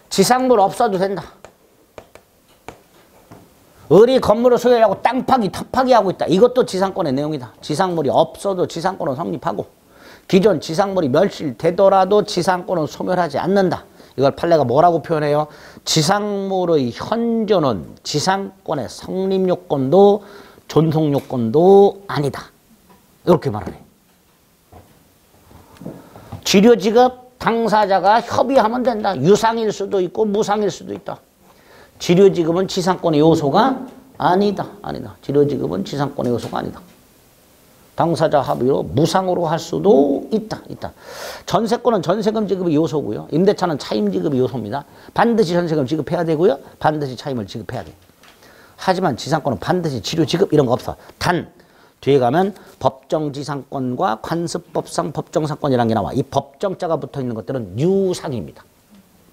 지상물 없어도 된다. 을이 건물을 소유하고 땅 파기, 터 파기 하고 있다. 이것도 지상권의 내용이다. 지상물이 없어도 지상권은 성립하고 기존 지상물이 멸실되더라도 지상권은 소멸하지 않는다. 이걸 판례가 뭐라고 표현해요? 지상물의 현존은 지상권의 성립요건도 존속요건도 아니다. 이렇게 말하네. 지료지급 당사자가 협의하면 된다. 유상일 수도 있고 무상일 수도 있다. 지료지급은 지상권의 요소가 아니다. 지료지급은 지상권의 요소가 아니다. 당사자 합의로 무상으로 할 수도 있다. 전세권은 전세금 지급이 요소고요. 임대차는 차임 지급이 요소입니다. 반드시 전세금 지급해야 되고요. 반드시 차임을 지급해야 돼요. 하지만 지상권은 반드시 지료지급 이런 거 없어. 단 뒤에 가면 법정지상권과 관습법상 법정상권이라는 게 나와. 이 법정자가 붙어있는 것들은 유상입니다.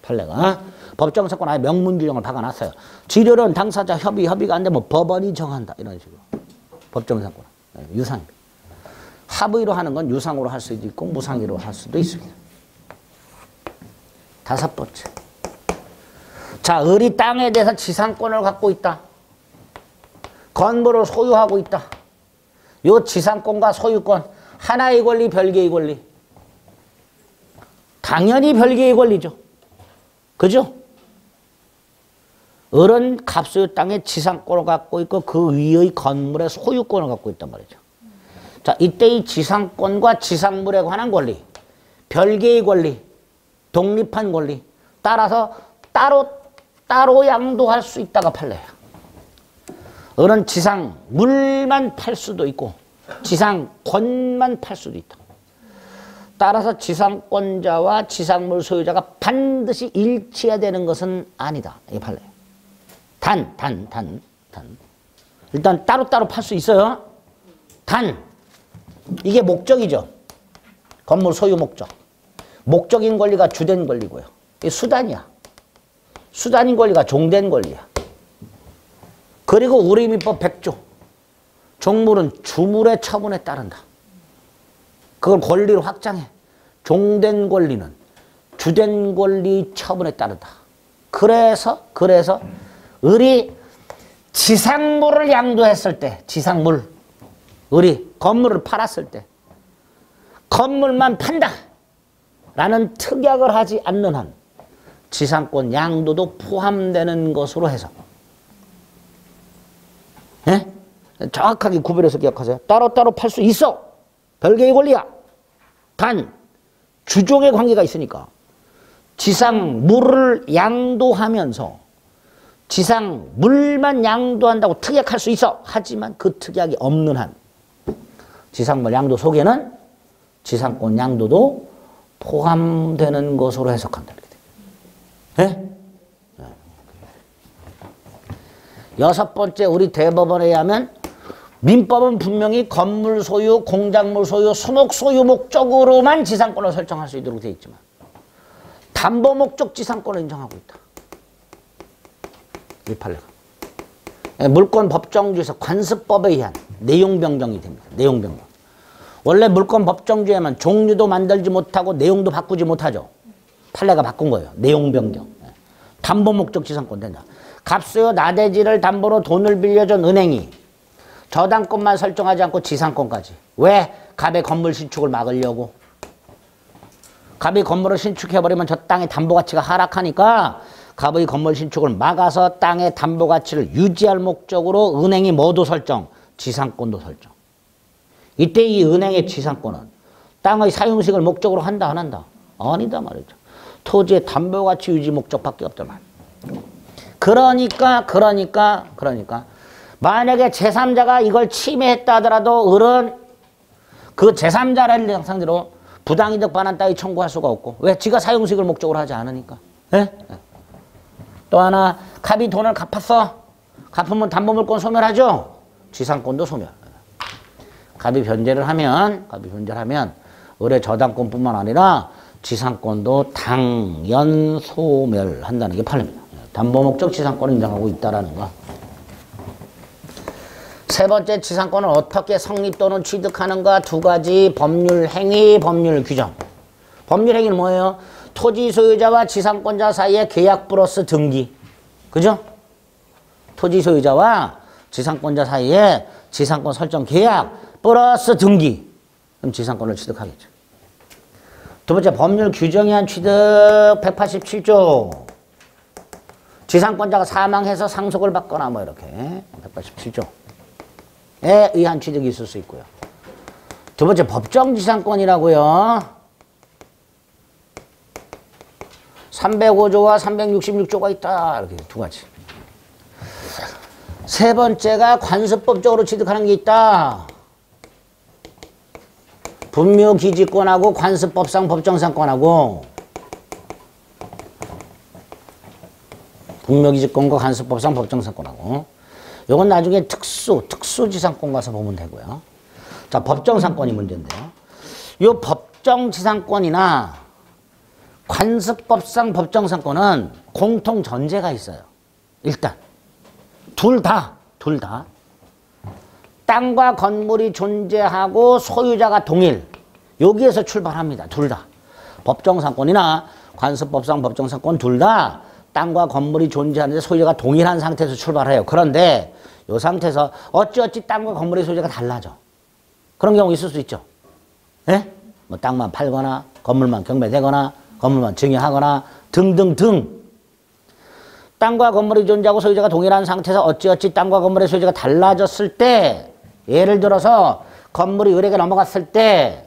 판례가. 법정상권 아예 명문 규정을 박아놨어요. 지료는 당사자 협의가 안 되면 법원이 정한다. 이런 식으로. 법정상권. 유상입니다. 합의로 하는 건 유상으로 할 수도 있고 무상으로 할 수도 있습니다. 5번째. 자, 을이 땅에 대해서 지상권을 갖고 있다. 건물을 소유하고 있다. 요 지상권과 소유권 하나의 권리, 별개의 권리. 당연히 별개의 권리죠. 그죠? 을은 갑소유 땅의 지상권을 갖고 있고 그 위의 건물의 소유권을 갖고 있단 말이죠. 자, 이때 이 지상권과 지상물에 관한 권리, 별개의 권리, 독립한 권리, 따라서 따로 양도할 수 있다가 판례예요. 을은 지상물만 팔 수도 있고 지상권만 팔 수도 있다. 따라서 지상권자와 지상물 소유자가 반드시 일치해야 되는 것은 아니다. 이게 판례예요. 단. 일단 따로따로 팔 수 있어요. 이게 목적이죠. 건물 소유 목적. 목적인 권리가 주된 권리고요. 이게 수단이야. 수단인 권리가 종된 권리야. 그리고 우리민법 100조. 종물은 주물의 처분에 따른다. 그걸 권리로 확장해. 종된 권리는 주된 권리 처분에 따른다. 그래서 을이 지상물을 양도했을 때, 지상물, 을이 건물을 팔았을 때 건물만 판다 라는 특약을 하지 않는 한 지상권 양도도 포함되는 것으로 해서 정확하게 구별해서 기억하세요. 따로따로 팔 수 있어. 별개의 권리야. 단 주종의 관계가 있으니까 지상물을 양도하면서 지상물만 양도한다고 특약할 수 있어. 하지만 그 특약이 없는 한 지상물 양도 속에는 지상권 양도도 포함되는 것으로 해석한다. 네? 여섯 번째 우리 대법원에 의하면 민법은 분명히 건물 소유, 공작물 소유, 수목 소유 목적으로만 지상권을 설정할 수 있도록 되어 있지만 담보 목적 지상권을 인정하고 있다. 이 판례가. 물권 법정주에서 관습법에 의한 내용 변경이 됩니다. 내용 변경. 원래 물권 법정주에만 종류도 만들지 못하고 내용도 바꾸지 못하죠. 판례가 바꾼 거예요. 내용 변경. 담보 목적 지상권 된다. 갑수요 나대지를 담보로 돈을 빌려준 은행이 저당권만 설정하지 않고 지상권까지. 왜? 갑의 건물 신축을 막으려고. 갑이 건물을 신축해버리면 저 땅의 담보가치가 하락하니까 갑의 건물 신축을 막아서 땅의 담보가치를 유지할 목적으로 은행이 뭐도 설정? 지상권도 설정. 이때 이 은행의 지상권은 땅의 사용식을 목적으로 한다 안 한다? 아니다 말이죠. 토지의 담보가치 유지 목적밖에 없단 말이에요. 그러니까 만약에 제3자가 이걸 침해했다 하더라도 을은 그 제3자를 상대로 부당이득 반환 따위 청구할 수가 없고. 왜? 지가 사용식을 목적으로 하지 않으니까. 네? 또 하나 갑이 돈을 갚았어. 갚으면 담보물권 소멸하죠. 지상권도 소멸. 갑이 변제를 하면 을의 저당권뿐만 아니라 지상권도 당연 소멸한다는 게 판례입니다. 담보목적 지상권을 인정하고 있다는 거. 세 번째 지상권을 어떻게 성립 또는 취득하는가 두 가지 법률 행위, 법률 규정. 법률 행위는 뭐예요? 토지 소유자와 지상권자 사이의 계약 플러스 등기. 그죠? 토지 소유자와 지상권자 사이에 지상권 설정 계약 플러스 등기. 그럼 지상권을 취득하겠죠. 두 번째 법률 규정에 한 취득 187조. 지상권자가 사망해서 상속을 받거나 뭐 이렇게 187조. 에 의한 취득이 있을 수 있고요. 두 번째 법정지상권이라고요. 305조와 366조가 있다. 이렇게 두 가지. 세 번째가 관습법적으로 취득하는 게 있다. 분묘기지권하고 관습법상 법정상권하고 분묘기지권과 관습법상 법정상권하고 이건 나중에 특수지상권 가서 보면 되고요. 자, 법정상권이 문제인데요. 이 법정지상권이나 관습법상 법정상권은 공통 전제가 있어요. 일단 둘 다 땅과 건물이 존재하고 소유자가 동일. 여기에서 출발합니다. 둘 다. 법정상권이나 관습법상 법정상권 둘 다 땅과 건물이 존재하는데 소유자가 동일한 상태에서 출발해요. 그런데 이 상태에서 어찌어찌 땅과 건물의 소유자가 달라져. 그런 경우 있을 수 있죠. 예? 뭐 땅만 팔거나 건물만 경매되거나 건물만 증여하거나 등등등. 땅과 건물이 존재하고 소유자가 동일한 상태에서 어찌어찌 땅과 건물의 소유자가 달라졌을 때, 예를 들어서 건물이 을에게 넘어갔을 때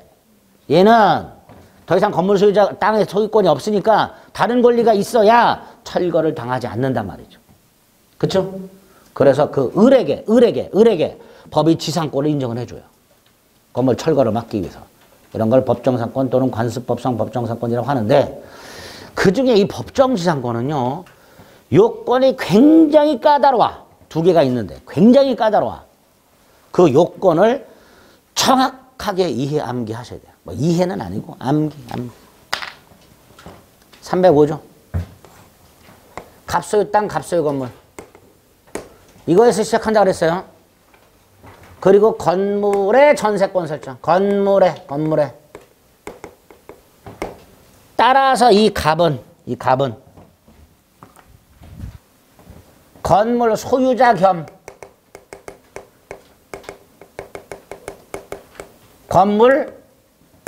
얘는 더 이상 건물 소유자 땅의 소유권이 없으니까 다른 권리가 있어야 철거를 당하지 않는단 말이죠. 그렇죠? 그래서 그 을에게 법이 지상권을 인정을 해줘요. 건물 철거를 막기 위해서. 이런 걸 법정상권 또는 관습법상 법정상권이라고 하는데, 그중에 이 법정지상권은요, 요건이 굉장히 까다로워. 두 개가 있는데 굉장히 까다로워. 그 요건을 정확하게 이해 암기하셔야 돼요. 뭐 이해는 아니고 암기. 305조. 갑소유 땅, 갑소유 건물. 이거에서 시작한다 그랬어요. 그리고 건물의 전세권 설정. 건물에. 따라서 이 갑은 건물 소유자 겸 건물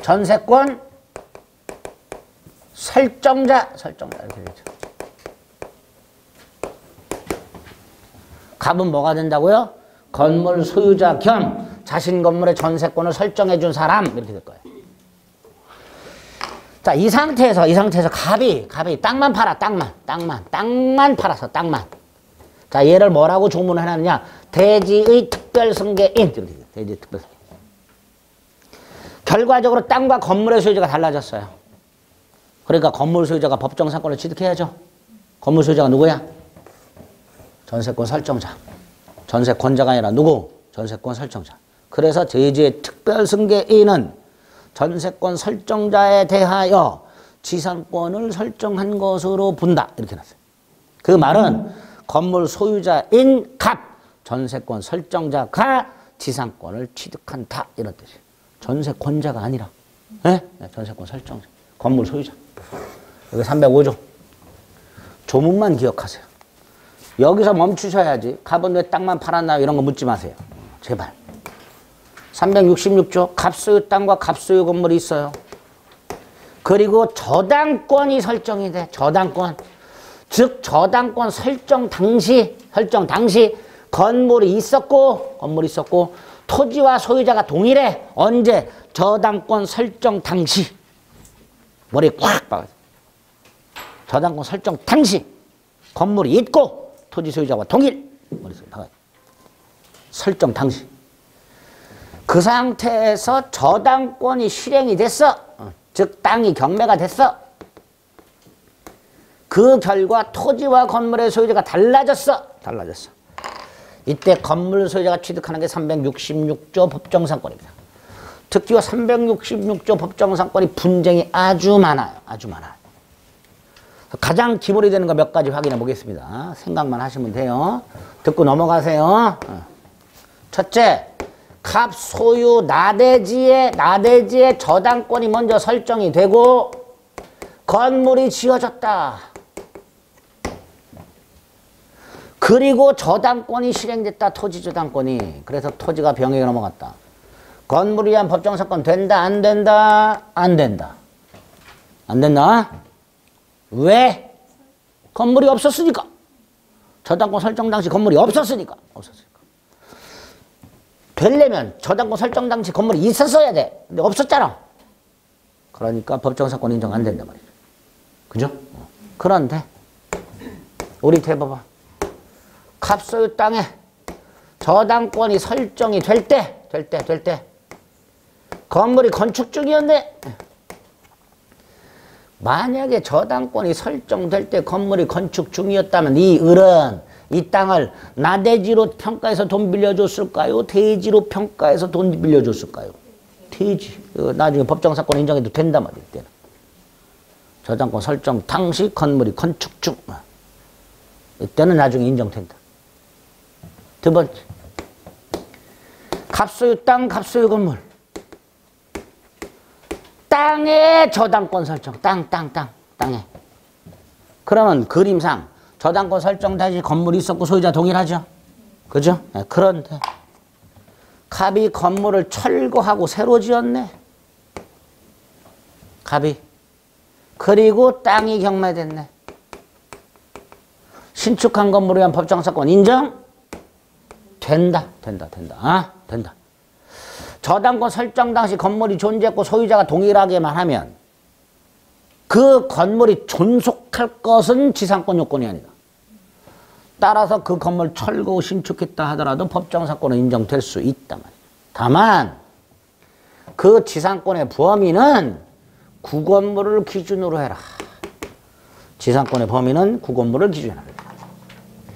전세권 설정자 이렇게 되죠. 갑은 뭐가 된다고요? 건물 소유자 겸 자신 건물의 전세권을 설정해 준 사람 이렇게 될 거예요. 자, 이 상태에서 갑이 땅만 팔아. 땅만 팔아서 땅만. 자, 얘를 뭐라고 조문을 해놨느냐? 대지의 특별승계인. 대지의 특별승계인. 결과적으로 땅과 건물의 소유자가 달라졌어요. 그러니까 건물 소유자가 법정상권을 취득해야죠. 건물 소유자가 누구야? 전세권 설정자. 전세권자가 아니라 누구? 전세권 설정자. 그래서 대지의 특별승계인은 전세권 설정자에 대하여 지상권을 설정한 것으로 본다. 이렇게 났어요. 그 말은 건물 소유자인 갑, 전세권 설정자가 지상권을 취득한다. 이런 뜻이에요. 전세권자가 아니라. 네? 전세권 설정자. 건물 소유자. 여기 305조. 조문만 기억하세요. 여기서 멈추셔야지. 갑은 왜 땅만 팔았나 이런 거 묻지 마세요. 제발. 366조. 갑소유 땅과 갑소유 건물이 있어요. 그리고 저당권이 설정이 돼. 저당권. 즉 저당권 설정 당시 건물이 있었고 토지와 소유자가 동일해. 언제? 저당권 설정 당시. 머리에 꽉 박아요. 저당권 설정 당시 건물이 있고 토지 소유자와 동일. 머릿속에 박아요. 설정 당시. 그 상태에서 저당권이 실행이 됐어. 즉 땅이 경매가 됐어. 그 결과 토지와 건물의 소유자가 달라졌어. 이때 건물 소유자가 취득하는 게 366조 법정상권입니다. 특히와 366조 법정상권이 분쟁이 아주 많아요. 가장 기본이 되는 거 몇 가지 확인해 보겠습니다. 생각만 하시면 돼요. 듣고 넘어가세요. 첫째, 갑 소유 나대지의 저당권이 먼저 설정이 되고 건물이 지어졌다. 그리고 저당권이 실행됐다. 토지 저당권이. 그래서 토지가 병에게 넘어갔다. 건물에 의한 법정사건 된다? 안 된다? 안 된다. 왜? 건물이 없었으니까. 저당권 설정 당시 건물이 없었으니까. 되려면 저당권 설정 당시 건물이 있었어야 돼. 근데 없었잖아. 그러니까 법정사건 인정 안 된단 말이죠. 그죠? 그런데 우리 대법원 갑소유 땅에 저당권이 설정이 될 때 건물이 건축 중이었네. 만약에 저당권이 설정될 때 건물이 건축 중이었다면 이 을은 이 땅을 나대지로 평가해서 돈 빌려줬을까요? 대지로 평가해서 돈 빌려줬을까요? 대지. 나중에 법정사건 인정해도 된단 말이에요. 이때는. 저당권 설정 당시 건물이 건축 중. 이때는 나중에 인정된다. 두 번째, 갑소유 땅, 갑소유 건물. 땅에 저당권 설정. 땅에. 그러면 그림상 저당권 설정 당시 건물이 있었고 소유자 동일하죠. 그죠? 네, 그런데 갑이 건물을 철거하고 새로 지었네. 갑이. 그리고 땅이 경매됐네. 신축한 건물에 의한 법정사건 인정? 된다. 된다. 저당권 설정 당시 건물이 존재했고 소유자가 동일하게만 하면 그 건물이 존속할 것은 지상권 요건이 아니다. 따라서 그 건물 철거 후 신축했다 하더라도 법정사건은 인정될 수 있다 말이야. 다만 그 지상권의 범위는 구건물을 기준으로 해라. 지상권의 범위는 구건물을 기준으로 해라.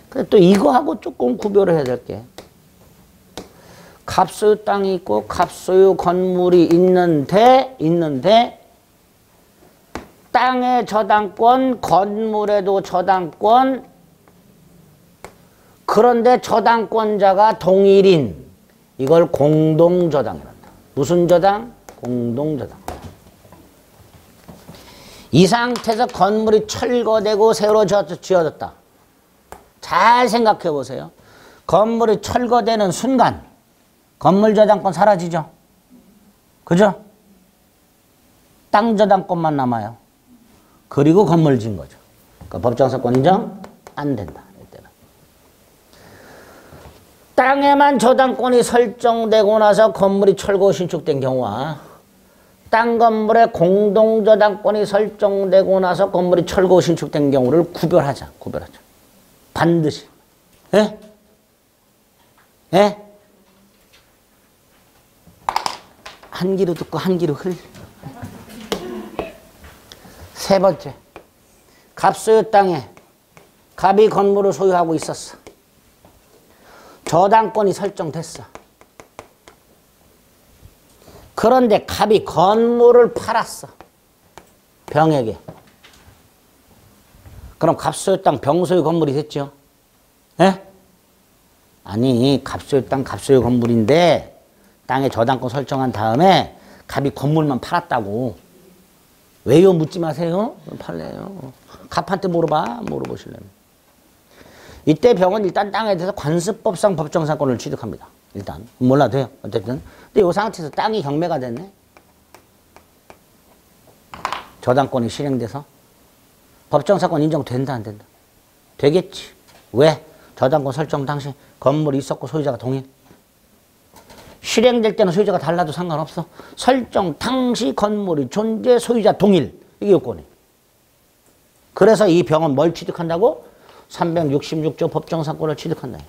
근데 또 이거하고 조금 구별을 해야 될 게 갑소유 땅이 있고 갑소유 건물이 있는데 땅의 저당권, 건물에도 저당권, 그런데 저당권자가 동일인 이걸 공동저당이란다. 무슨 저당? 공동저당. 이 상태에서 건물이 철거되고 새로 지어졌다. 잘 생각해 보세요. 건물이 철거되는 순간 건물 저당권 사라지죠. 그죠? 땅 저당권만 남아요. 그리고 건물 지은 거죠. 그러니까 법정사건 인정? 안 된다. 이때는. 땅에만 저당권이 설정되고 나서 건물이 철거 신축된 경우와 땅 건물에 공동저당권이 설정되고 나서 건물이 철거 신축된 경우를 구별하자. 반드시. 예? 예? 한 귀로 듣고 한 귀로 흘. 세 번째. 갑소유 땅에 갑이 건물을 소유하고 있었어. 저당권이 설정됐어. 그런데 갑이 건물을 팔았어. 병에게. 그럼 갑소유 땅 병소유 건물이 됐죠. 예? 아니 갑소유 땅 갑소유 건물인데 땅에 저당권 설정한 다음에 갑이 건물만 팔았다고. 왜요? 묻지 마세요. 팔래요. 갑한테 물어보실래요. 이때 병은 일단 땅에 대해서 관습법상 법정사건을 취득합니다. 일단 몰라도 돼요. 어쨌든 근데 이 상태에서 땅이 경매가 됐네. 저당권이 실행돼서 법정사건 인정된다 안 된다? 되겠지. 왜? 저당권 설정 당시 건물이 있었고 소유자가 동일. 실행될 때는 소유자가 달라도 상관없어. 설정 당시 건물이 존재 소유자 동일. 이게 요건이에요. 그래서 이 병은 뭘 취득한다고? 366조 법정사건을 취득한다.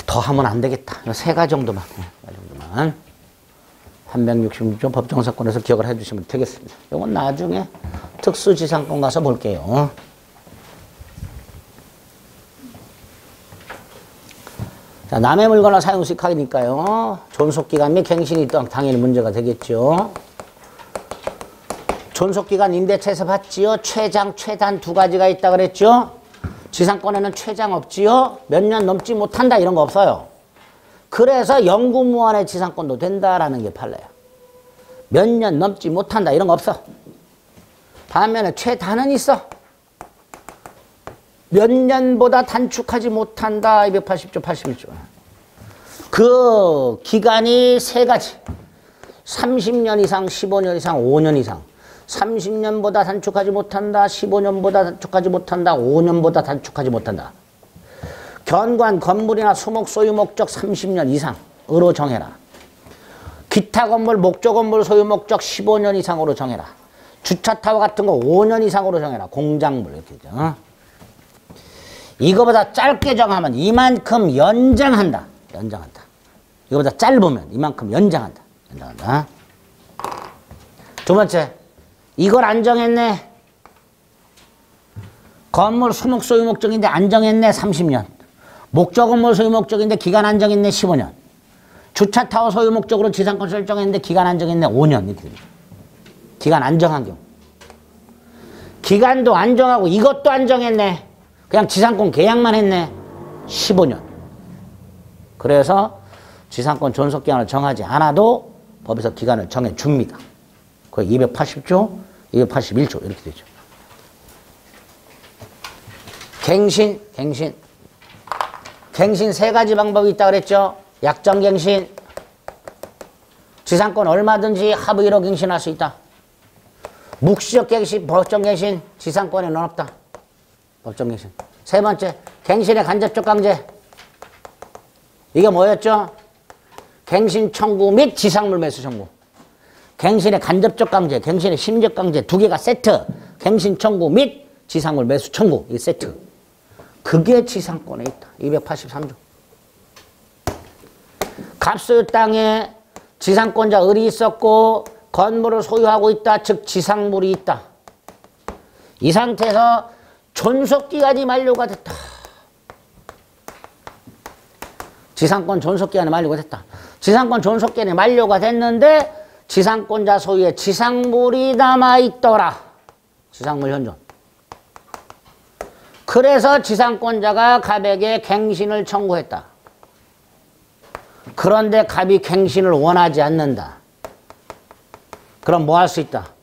더 하면 안 되겠다. 세 가지 정도만. 366조 법정사건에서 기억을 해주시면 되겠습니다. 이건 나중에 특수지상권 가서 볼게요. 자, 남의 물건을 사용 수익하니까요. 존속기간 및 갱신이 당연히 문제가 되겠죠. 존속기간 임대차에서 봤지요. 최장, 최단 두 가지가 있다 그랬죠. 지상권에는 최장 없지요. 몇 년 넘지 못한다 이런 거 없어요. 그래서 영구무한의 지상권도 된다라는 게 판례야. 몇 년 넘지 못한다 이런 거 없어. 반면에 최단은 있어. 몇 년보다 단축하지 못한다. 280조, 81조. 그 기간이 세 가지. 30년 이상, 15년 이상, 5년 이상. 30년보다 단축하지 못한다. 15년보다 단축하지 못한다. 5년보다 단축하지 못한다. 견관, 건물이나 수목 소유 목적 30년 이상으로 정해라. 기타 건물, 목조 건물 소유 목적 15년 이상으로 정해라. 주차타워 같은 거 5년 이상으로 정해라. 공작물 이렇게 되죠. 이거보다 짧게 정하면 이만큼 연장한다. 이거보다 짧으면 이만큼 연장한다. 두 번째, 이걸 안 정했네. 건물 수목 소유 목적인데 안 정했네. 30년. 목조 건물 소유 목적인데 기간 안 정했네. 15년. 주차타워 소유 목적으로 지상권 설정했는데 기간 안 정했네. 5년. 이렇게 됩니다. 기간 안 정한 경우. 기간도 안 정하고 이것도 안 정했네. 그냥 지상권 계약만 했네. 15년. 그래서 지상권 존속기간을 정하지 않아도 법에서 기간을 정해줍니다. 거의 280조, 281조 이렇게 되죠. 갱신. 갱신 세 가지 방법이 있다고 그랬죠. 약정갱신. 지상권 얼마든지 하부 1호 갱신할 수 있다. 묵시적 갱신, 법정 갱신, 지상권에 넌 없다. 법정 갱신. 세 번째, 갱신의 간접적 강제. 이게 뭐였죠? 갱신 청구 및 지상물 매수 청구. 갱신의 간접적 강제, 갱신의 심적 강제 두 개가 세트. 갱신 청구 및 지상물 매수 청구. 이 세트. 그게 지상권에 있다. 283조. 갑소유 땅에 지상권자 을이 있었고 건물을 소유하고 있다. 즉 지상물이 있다. 이 상태에서 존속기간이 만료가 됐다. 지상권 존속기간이 만료가 됐다. 지상권 존속기간이 만료가 됐는데 지상권자 소유의 지상물이 남아있더라. 지상물 현존. 그래서 지상권자가 갑에게 갱신을 청구했다. 그런데 갑이 갱신을 원하지 않는다. 그럼 뭐 할 수 있다?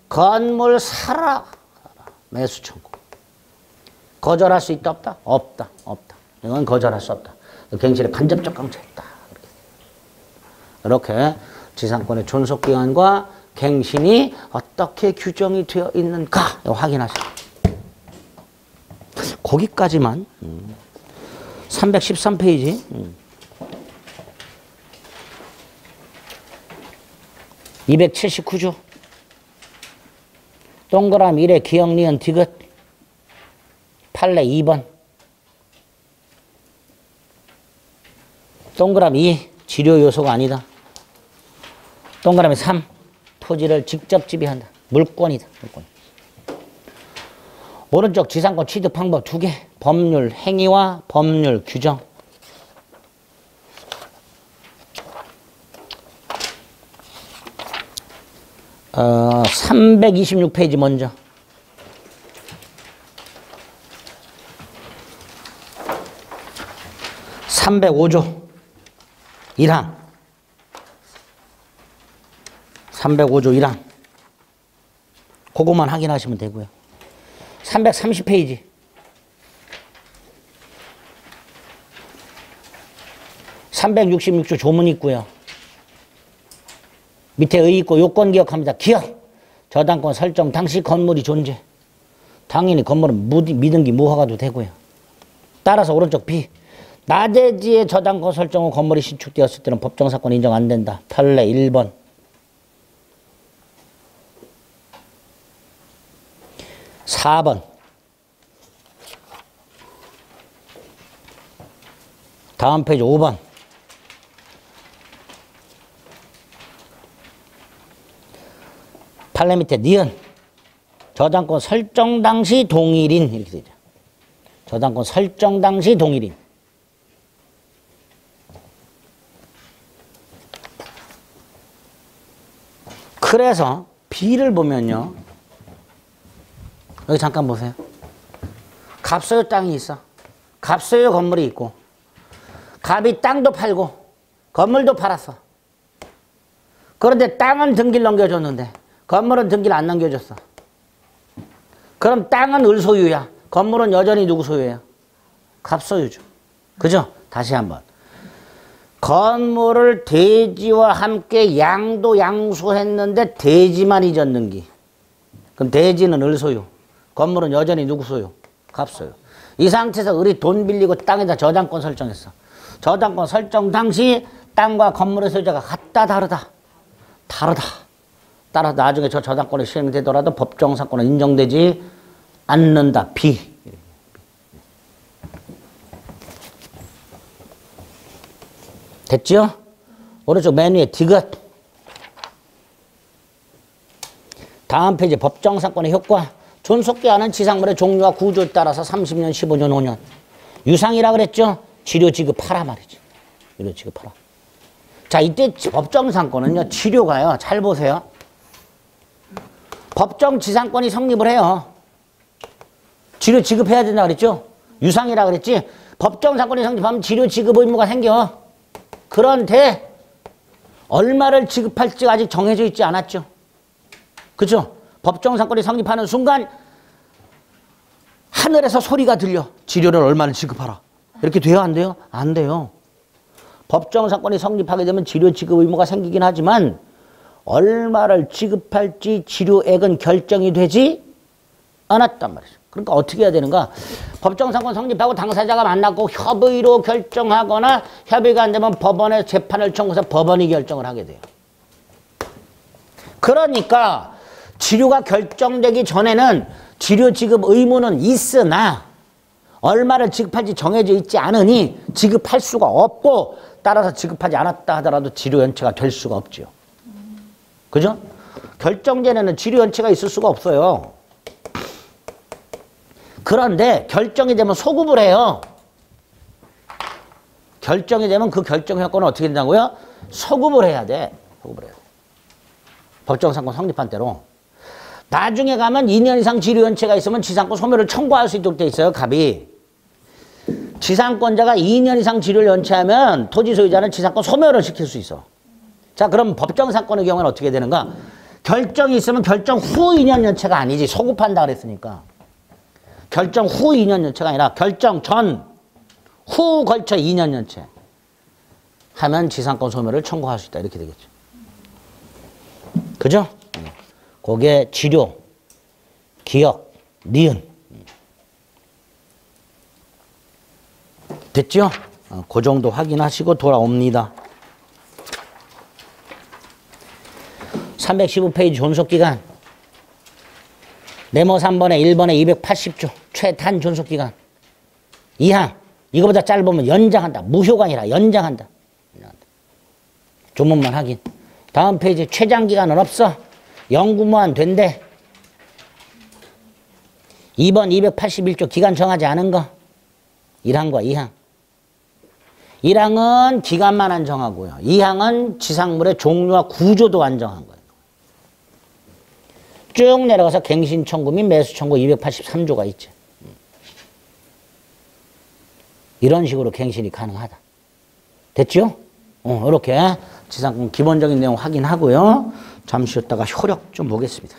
건물 사라. 매수 청구. 거절할 수 있다 없다? 없다. 없다. 이건 거절할 수 없다. 갱신에 간접적 강제했다. 이렇게 지상권의 존속기간과 갱신이 어떻게 규정이 되어 있는가 확인하세요. 거기까지만 313페이지 279조 동그라미 1에 기역 니은 디귿 판례 2번 동그라미 2 지료 요소가 아니다. 동그라미 3 토지를 직접 지배한다. 물권이다. 물권. 오른쪽 지상권 취득 방법 2개 법률 행위와 법률 규정. 326페이지 먼저. (305조) 1항 305조 1항 그것만 확인하시면 되고요. 330페이지 366조 조문 있고요. 밑에 의 있고 요건 기억합니다. 기억 저당권 설정 당시 건물이 존재. 당연히 건물은 미등기 무허가도 되고요. 따라서 오른쪽 B 나대지의 저당권 설정 후 건물이 신축되었을 때는 법정사건 인정 안 된다. 판례 1번. 4번. 다음 페이지 5번. 판례 밑에 니은. 저당권 설정 당시 동일인 이렇게 되죠. 저당권 설정 당시 동일인. 그래서 B를 보면요. 여기 잠깐 보세요. 갑소유 땅이 있어. 갑소유 건물이 있고 갑이 땅도 팔고 건물도 팔았어. 그런데 땅은 등기를 넘겨줬는데 건물은 등기를 안 넘겨줬어. 그럼 땅은 을 소유야. 건물은 여전히 누구 소유예요? 갑 소유죠. 그죠? 다시 한번. 건물을 대지와 함께 양도양수했는데 대지만 잊었는기. 그럼 대지는 을 소유. 건물은 여전히 누구 소유? 갑 소유. 이 상태에서 을이 돈 빌리고 땅에다 저당권 설정했어. 저당권 설정 당시 땅과 건물의 소유자가 같다 다르다? 다르다. 따라서 나중에 저 저당권이 시행되더라도 법정사건은 인정되지 않는다. B. 됐죠? 오른쪽 맨 위에 디귿. 다음 페이지 법정사건의 효과. 존속기한은 지상물의 종류와 구조에 따라서 30년, 15년, 5년. 유상이라 그랬죠? 치료 지급하라 말이죠. 치료 지급하라. 자, 이때 법정상권은요, 치료가요. 잘 보세요. 법정 지상권이 성립을 해요. 치료 지급해야 된다 그랬죠? 유상이라 그랬지? 법정 사건이 성립하면 치료 지급 의무가 생겨. 그런데 얼마를 지급할지 아직 정해져 있지 않았죠. 그죠? 법정 사건이 성립하는 순간 하늘에서 소리가 들려. 치료를 얼마를 지급하라. 이렇게 돼요? 안 돼요? 안 돼요. 법정 사건이 성립하게 되면 치료 지급 의무가 생기긴 하지만 얼마를 지급할지 치료액은 결정이 되지 않았단 말이죠. 그러니까 어떻게 해야 되는가? 법정상권 성립하고 당사자가 만났고 협의로 결정하거나 협의가 안 되면 법원에 재판을 청구해서 법원이 결정을 하게 돼요. 그러니까 치료가 결정되기 전에는 치료 지급 의무는 있으나 얼마를 지급할지 정해져 있지 않으니 지급할 수가 없고 따라서 지급하지 않았다 하더라도 치료 연체가 될 수가 없죠. 그죠? 결정 전에는 치료 연체가 있을 수가 없어요. 그런데 결정이 되면 소급을 해요. 결정이 되면 그 결정 효과는 어떻게 된다고요? 소급을 해야 돼. 소급을 해야 돼. 법정상권 성립한 대로. 나중에 가면 2년 이상 치료 연체가 있으면 지상권 소멸을 청구할 수 있도록 돼 있어요. 갑이. 지상권자가 2년 이상 치료를 연체하면 토지 소유자는 지상권 소멸을 시킬 수 있어. 자, 그럼 법정상권의 경우는 어떻게 되는가? 결정이 있으면 결정 후 2년 연체가 아니지. 소급한다 그랬으니까. 결정 후 2년 연체가 아니라 결정 전, 후 걸쳐 2년 연체 하면 지상권 소멸을 청구할 수 있다. 이렇게 되겠죠. 그죠? 그게 치료, 기억, 니은. 됐죠? 그 정도 확인하시고 돌아옵니다. 315페이지 존속기간. 네모 3번에 1번에 280조 최단 존속기간. 2항. 이거보다 짧으면 연장한다. 무효가 아니라 연장한다. 조문만 확인. 다음 페이지 최장기간은 없어. 영구무한 된대. 2번 281조 기간 정하지 않은 거. 1항과 2항. 1항은 기간만 안 정하고요. 2항은 지상물의 종류와 구조도 안 정한 거예요. 쭉 내려가서 갱신 청구 및 매수 청구 283조가 있죠. 이런 식으로 갱신이 가능하다. 됐죠? 이렇게 지상권 기본적인 내용 확인하고요. 잠시 쉬었다가 효력 좀 보겠습니다.